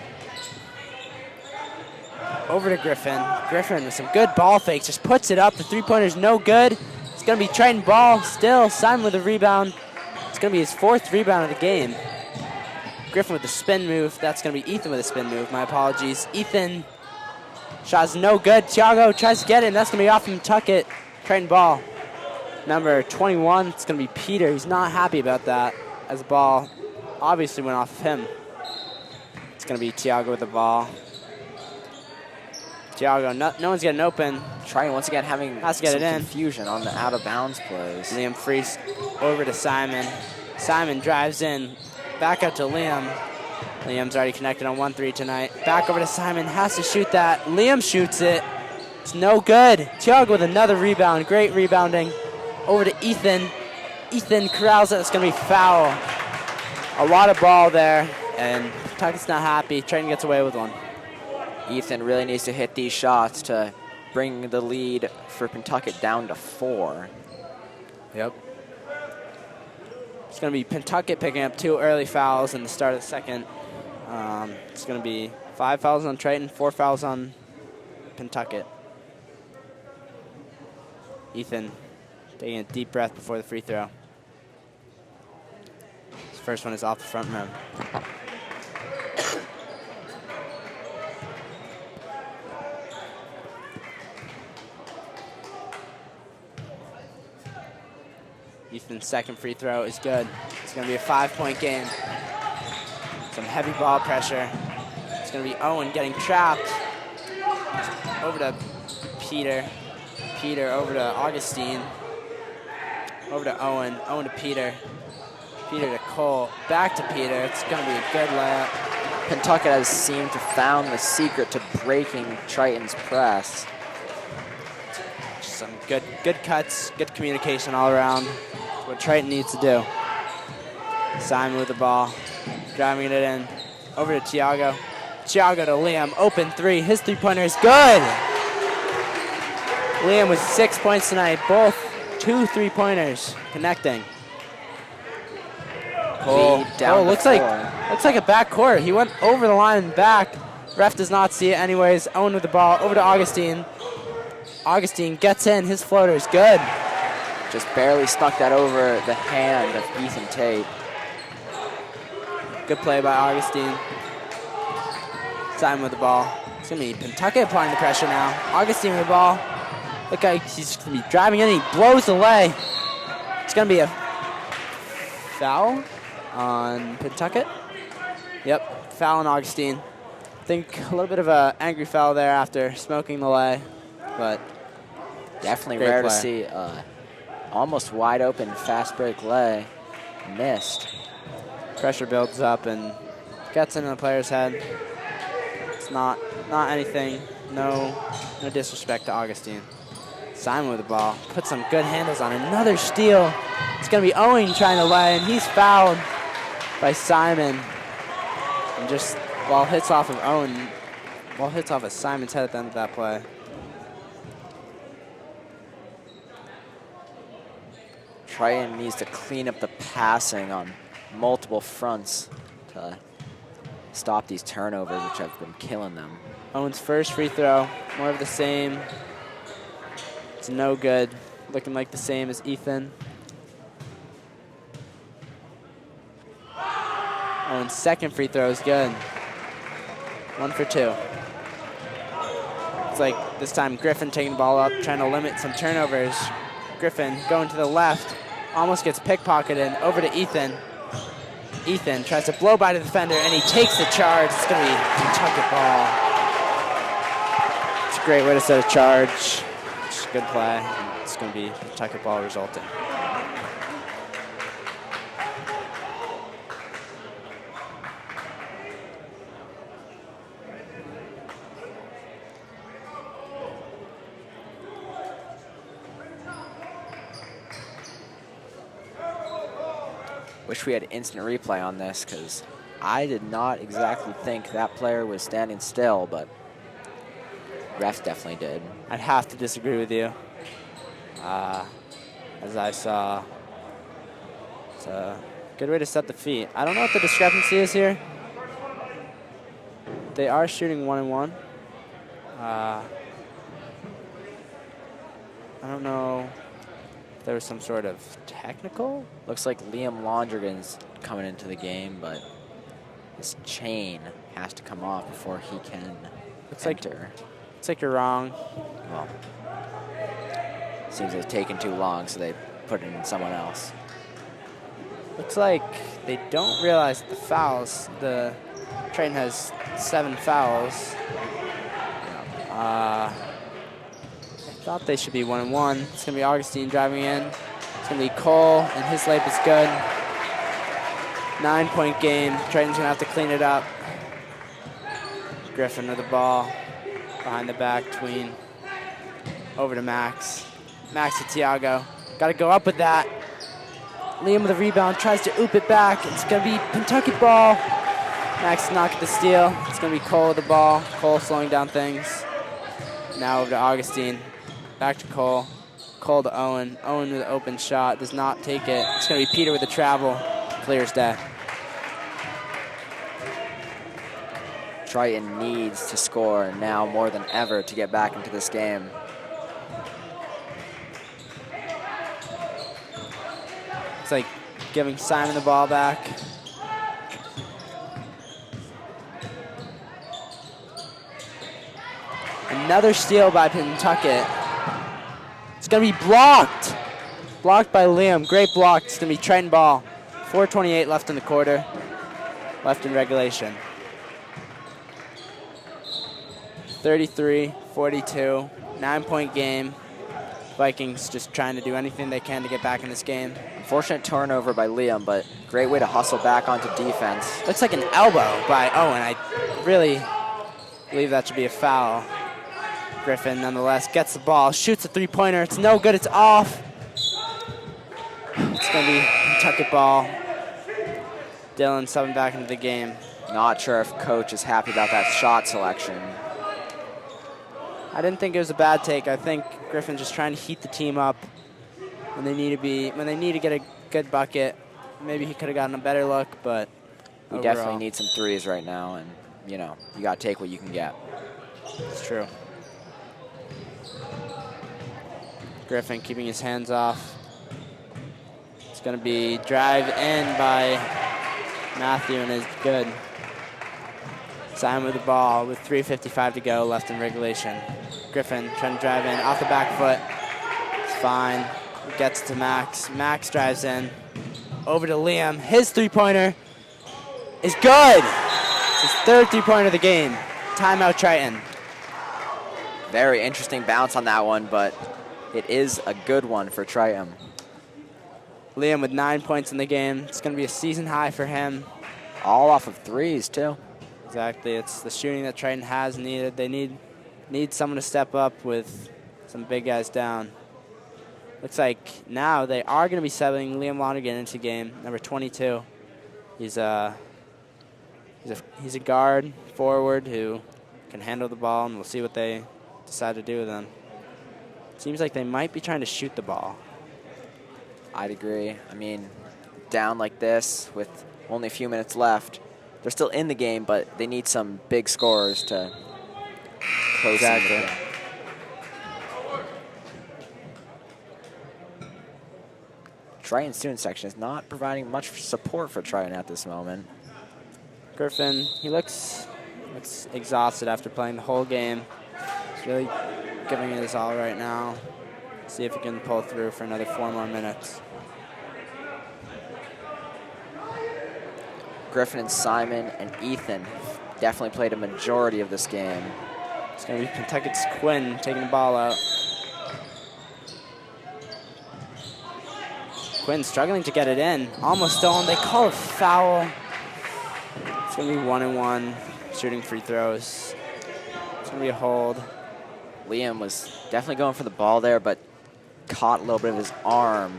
Over to Griffin. Griffin with some good ball fakes. Just puts it up. The three-pointer's no good. It's going to be Triton ball still. Simon with a rebound. It's going to be his fourth rebound of the game. Griffin with the spin move. That's going to be Ethan with a spin move. My apologies. Ethan. Shot's no good. Tiago tries to get it, and that's going to be off from Pentucket. Triton ball. Number 21, it's going to be Peter. He's not happy about that, as the ball obviously went off of him. It's going to be Tiago with the ball. Tiago, no one's getting open. Triton once again having Has to get some it in. confusion on the out-of-bounds plays. Liam Freese over to Simon. Simon drives in. Back up to Liam. Liam's already connected on 1-3 tonight. Back over to Simon. Has to shoot that. Liam shoots it. It's no good. Tiago with another rebound. Great rebounding. Over to Ethan. Ethan corrals it. It's going to be foul. A lot of ball there, and Pentucket's not happy. Triton gets away with one. Ethan really needs to hit these shots to bring the lead for Pentucket down to 4. Yep. It's going to be Pentucket picking up 2 early fouls in the start of the second. It's going to be 5 fouls on Triton, 4 fouls on Pentucket. Ethan taking a deep breath before the free throw. His first one is off the front rim. Ethan's second free throw is good. It's going to be a 5-point game. Some heavy ball pressure. It's going to be Owen getting trapped. Over to Peter. Peter over to Augustine. Over to Owen. Owen to Peter. Peter to Cole. Back to Peter. It's going to be a good layup. Pentucket has seemed to found the secret to breaking Triton's press. Some good cuts, good communication all around. That's what Triton needs to do. Simon with the ball. Driving it in. Over to Tiago. Tiago to Liam. Open 3. His three-pointer is good. Liam with 6 points tonight. Both 2 3-pointers connecting. Lead down to looks 4. like a backcourt. He went over the line and back. Ref does not see it anyways. Owen with the ball. Over to Augustine. Augustine gets in. His floater is good. Just barely snuck that over the hand of Ethan Tate. Good play by Augustine. Simon with the ball. It's going to be Pentucket applying the pressure now. Augustine with the ball. Look like he's going to be driving in. He blows away. It's going to be a foul on Pentucket. Yep, foul on Augustine. I think a little bit of an angry foul there after smoking the lay. But definitely great rare to play. see almost wide open fast break lay missed. Pressure builds up and gets into the player's head. It's not anything. No disrespect to Augustine. Simon with the ball. Put some good handles on another steal. It's going to be Owen trying to lay, and he's fouled by Simon. And just ball hits off of Owen. Ball hits off of Simon's head at the end of that play. Triton needs to clean up the passing on multiple fronts to stop these turnovers, which have been killing them. Owen's first free throw, more of the same. It's no good. Looking like the same as Ethan. Owen's second free throw is good. 1 for 2. It's like this time Griffin taking the ball up, trying to limit some turnovers. Griffin going to the left, almost gets pickpocketed. Over to Ethan. Ethan tries to blow by the defender, and he takes the charge. It's going to be Pentucket ball. It's a great way to set a charge. It's a good play. It's going to be Pentucket ball resulting. Wish we had instant replay on this because I did not exactly think that player was standing still, but refs definitely did. I'd have to disagree with you. As I saw, it's a good way to set the feet. I don't know what the discrepancy is here. They are shooting 1-1. I don't know if there was some sort of technical. Looks like Liam Londrigan's coming into the game, but his chain has to come off before he can enter. Looks like you're wrong. Well, seems it's taken too long, so they put it in someone else. Looks like they don't realize the fouls. The Triton has 7 fouls. I thought they should be 1-1. It's going to be Augustine driving in. It's going to be Cole, and his layup is good. 9-point game. Triton's going to have to clean it up. Griffin with the ball. Behind the back, tween. Over to Max. Max to Tiago. Got to go up with that. Liam with a rebound. Tries to oop it back. It's going to be Pentucket ball. Max not get the steal. It's going to be Cole with the ball. Cole slowing down things. Now over to Augustine. Back to Cole. Cole to Owen. Owen with an open shot. Does not take it. It's going to be Peter with the travel. Clear as day. Triton needs to score now more than ever to get back into this game. It's like giving Simon the ball back. Another steal by Pentucket. It's going to be blocked. Blocked by Liam. Great block. It's going to be Triton ball. 4:28 left in the quarter. Left in regulation. 33-42. 9-point game. Vikings just trying to do anything they can to get back in this game. Unfortunate turnover by Liam, but great way to hustle back onto defense. Looks like an elbow by Owen. I really believe that should be a foul. Griffin, nonetheless, gets the ball, shoots a three-pointer. It's no good. It's off. It's going to be Pentucket ball. Dylan subbing back into the game. Not sure if coach is happy about that shot selection. I didn't think it was a bad take. I think Griffin's just trying to heat the team up when they need to get a good bucket. Maybe he could have gotten a better look, but we overall, definitely need some threes right now, and you know, you got to take what you can get. It's true. Griffin keeping his hands off. It's going to be drive in by Matthew, and is good. Simon with the ball with 3:55 to go left in regulation. Griffin trying to drive in off the back foot. It's fine. Gets to Max. Max drives in. Over to Liam. His three-pointer is good. It's his third three-pointer of the game. Timeout Triton. Very interesting bounce on that one, but it is a good one for Triton. Liam with 9 points in the game. It's going to be a season high for him. All off of threes, too. Exactly. It's the shooting that Triton has needed. They need someone to step up with some big guys down. Looks like now they are going to be subbing Liam Lonergan into the game, number 22. He's a guard forward who can handle the ball, and we'll see what they decide to do with him. Seems like they might be trying to shoot the ball. I'd agree. I mean, down like this with only a few minutes left, they're still in the game, but they need some big scorers to close the game. Triton student section is not providing much support for Triton at this moment. Griffin, he looks exhausted after playing the whole game. He's really giving it his all right now. See if he can pull through for another 4 more minutes. Griffin and Simon and Ethan definitely played a majority of this game. It's going to be Pentucket's Quinn taking the ball out. Quinn struggling to get it in. Almost stolen. They call a foul. It's going to be 1-1. Shooting free throws. It's going to be a hold. Liam was definitely going for the ball there, but caught a little bit of his arm.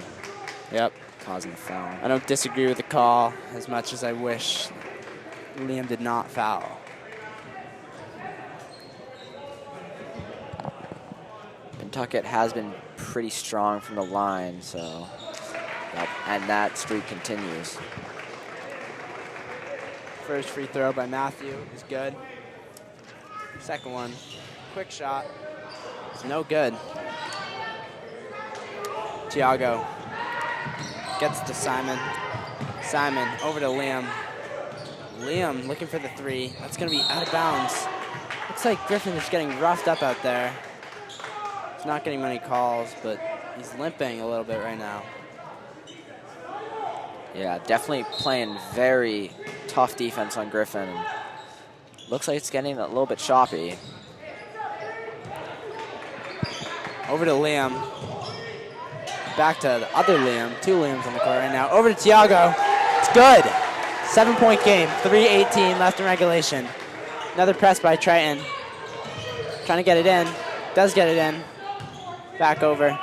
Yep. Causing a foul. I don't disagree with the call as much as I wish Liam did not foul. Pentucket has been pretty strong from the line, so, and that streak continues. First free throw by Matthew is good. Second one, quick shot. It's no good. Tiago gets to Simon. Simon over to Liam. Liam looking for the three. That's going to be out of bounds. Looks like Griffin is getting roughed up out there. He's not getting many calls, but he's limping a little bit right now. Yeah, definitely playing very tough defense on Griffin. Looks like it's getting a little bit choppy. Over to Liam. Back to the other Liam. Two Liams on the court right now. Over to Tiago. It's good. 7-point game. 3:18 left in regulation. Another press by Triton. Trying to get it in. Does get it in. Back over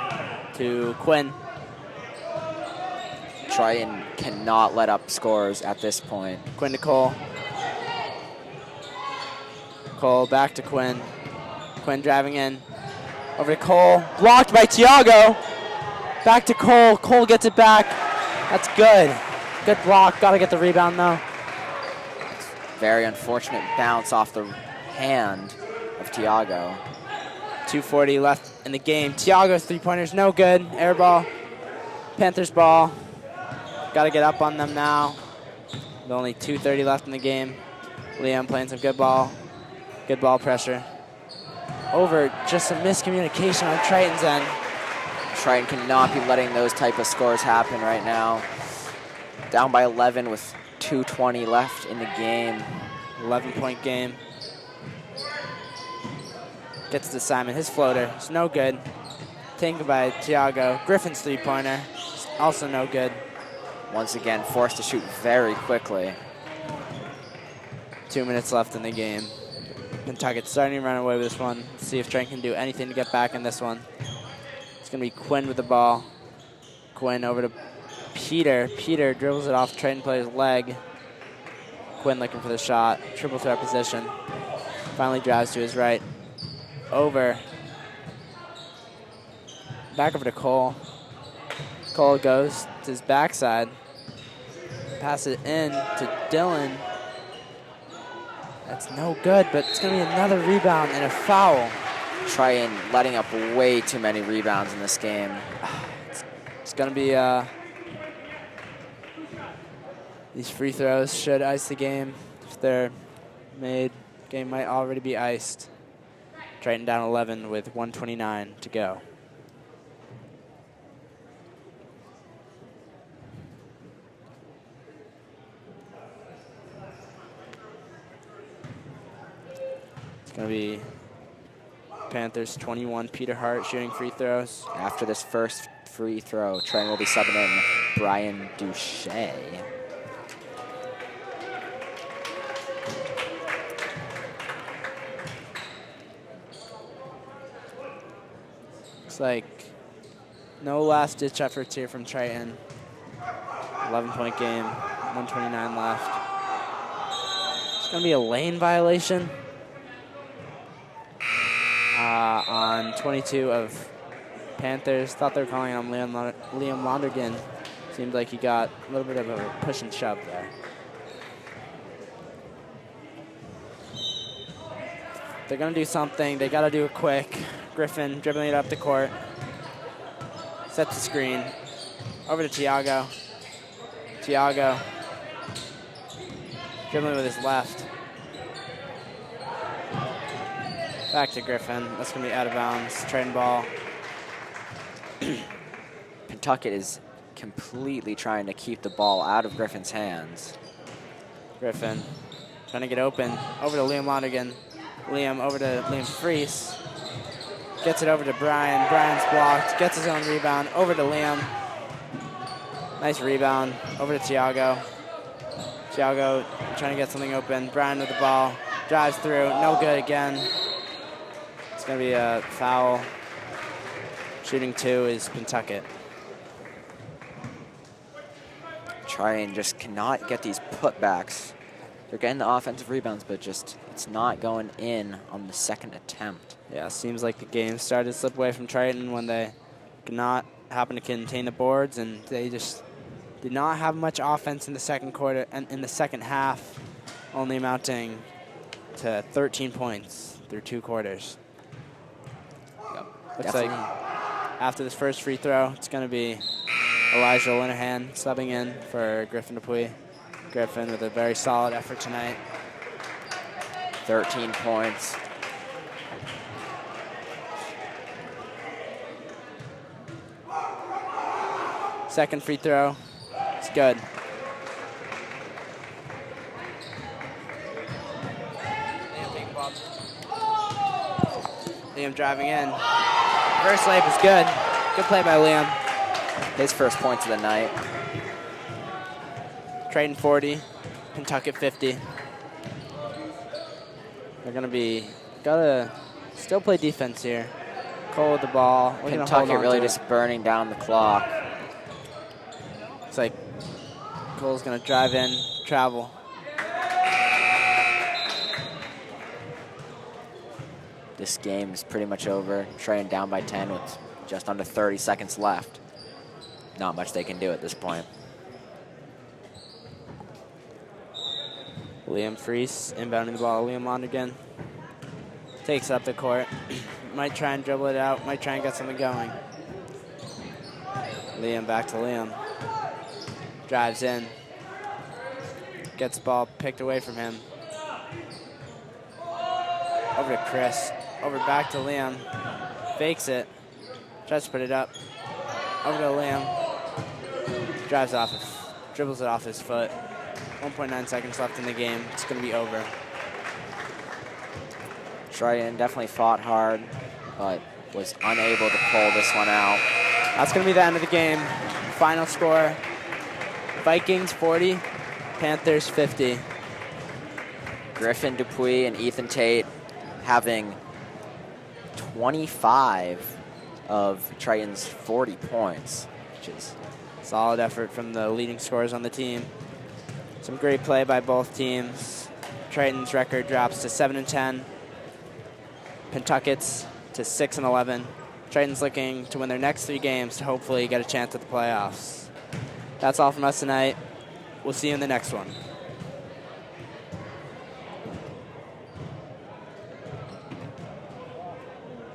to Quinn. Triton cannot let up scores at this point. Quinn to Cole. Cole back to Quinn. Quinn driving in. Over to Cole. Blocked by Tiago. Back to Cole. Cole gets it back. That's good. Good block. Got to get the rebound, though. Very unfortunate bounce off the hand of Tiago. 2:40 left in the game. Tiago's three-pointer's no good. Air ball. Panthers ball. Got to get up on them now. With only 2:30 left in the game. Liam playing some good ball. Good ball pressure. Over just some miscommunication on Triton's end. Triton cannot be letting those type of scores happen right now. Down by 11 with 2:20 left in the game. 11-point game. Gets to Simon. His floater. It's no good. Taken by Tiago. Griffin's three-pointer. Also no good. Once again, forced to shoot very quickly. 2 minutes left in the game. Pentucket starting to run away with this one. Let's see if Trent can do anything to get back in this one. It's going to be Quinn with the ball. Quinn over to Peter. Peter dribbles it off Triton player's leg. Quinn looking for the shot. Triple threat position. Finally drives to his right. Over. Back over to Cole. Cole goes to his backside. Pass it in to Dylan. That's no good, but it's going to be another rebound and a foul. Triton letting up way too many rebounds in this game. It's going to be these free throws should ice the game. If they're made, game might already be iced. Triton down 11 with 1:29 to go. It's going to be Panthers 21, Peter Hart shooting free throws. After this first free throw, Triton will be subbing in Brian Duche. Looks like no last-ditch efforts here from Triton. 11-point game, 1:29 left. It's going to be a lane violation on 22 of Panthers. Thought they were calling on Liam Londergan. Seemed like he got a little bit of a push and shove there. They're going to do something. They got to do it quick. Griffin dribbling it up the court. Sets the screen. Over to Tiago. Tiago dribbling with his left. Back to Griffin. That's going to be out of bounds. Triton ball. Pentucket is completely trying to keep the ball out of Griffin's hands. Griffin trying to get open. Over to Liam Lonergan. Liam over to Liam Freese. Gets it over to Brian. Brian's blocked. Gets his own rebound. Over to Liam. Nice rebound. Over to Tiago. Tiago trying to get something open. Brian with the ball. Drives through. No good again. It's going to be a foul. Shooting 2 is Pentucket. Triton just cannot get these putbacks. They're getting the offensive rebounds, but just it's not going in on the second attempt. Yeah, seems like the game started to slip away from Triton when they could not happen to contain the boards, and they just did not have much offense in the second quarter and in the second half, only amounting to 13 points through 2 quarters. Yep, Looks like after this first free throw, it's going to be Elijah Linehan subbing in for Griffin Dupuy. Griffin with a very solid effort tonight. 13 points. Second free throw. It's good. Liam driving in. First layup is good. Good play by Liam. His first points of the night. Triton 40, Pentucket 50. They're going to be, gotta still play defense here. Cole with the ball. Pentucket really just burning down the clock. It's like Cole's going to drive in, travel. This game is pretty much over. Triton down by 10 with just under 30 seconds left. Not much they can do at this point. Liam Freese inbounding the ball. Liam Lonergan takes up the court. Might try and dribble it out. Might try and get something going. Liam back to Liam. Drives in. Gets the ball picked away from him. Over to Chris. Over back to Liam. Fakes it. Tries to put it up. Over to Liam. Drives off his, dribbles it off his foot. 1.9 seconds left in the game. It's going to be over. Triton definitely fought hard, but was unable to pull this one out. That's going to be the end of the game. Final score, Vikings 40, Panthers 50. Griffin Dupuy and Ethan Tate having 25 of Triton's 40 points, which is solid effort from the leading scorers on the team. Some great play by both teams. Triton's record drops to 7-10. Pentucket's to 6-11. Triton's looking to win their next 3 games to hopefully get a chance at the playoffs. That's all from us tonight. We'll see you in the next one.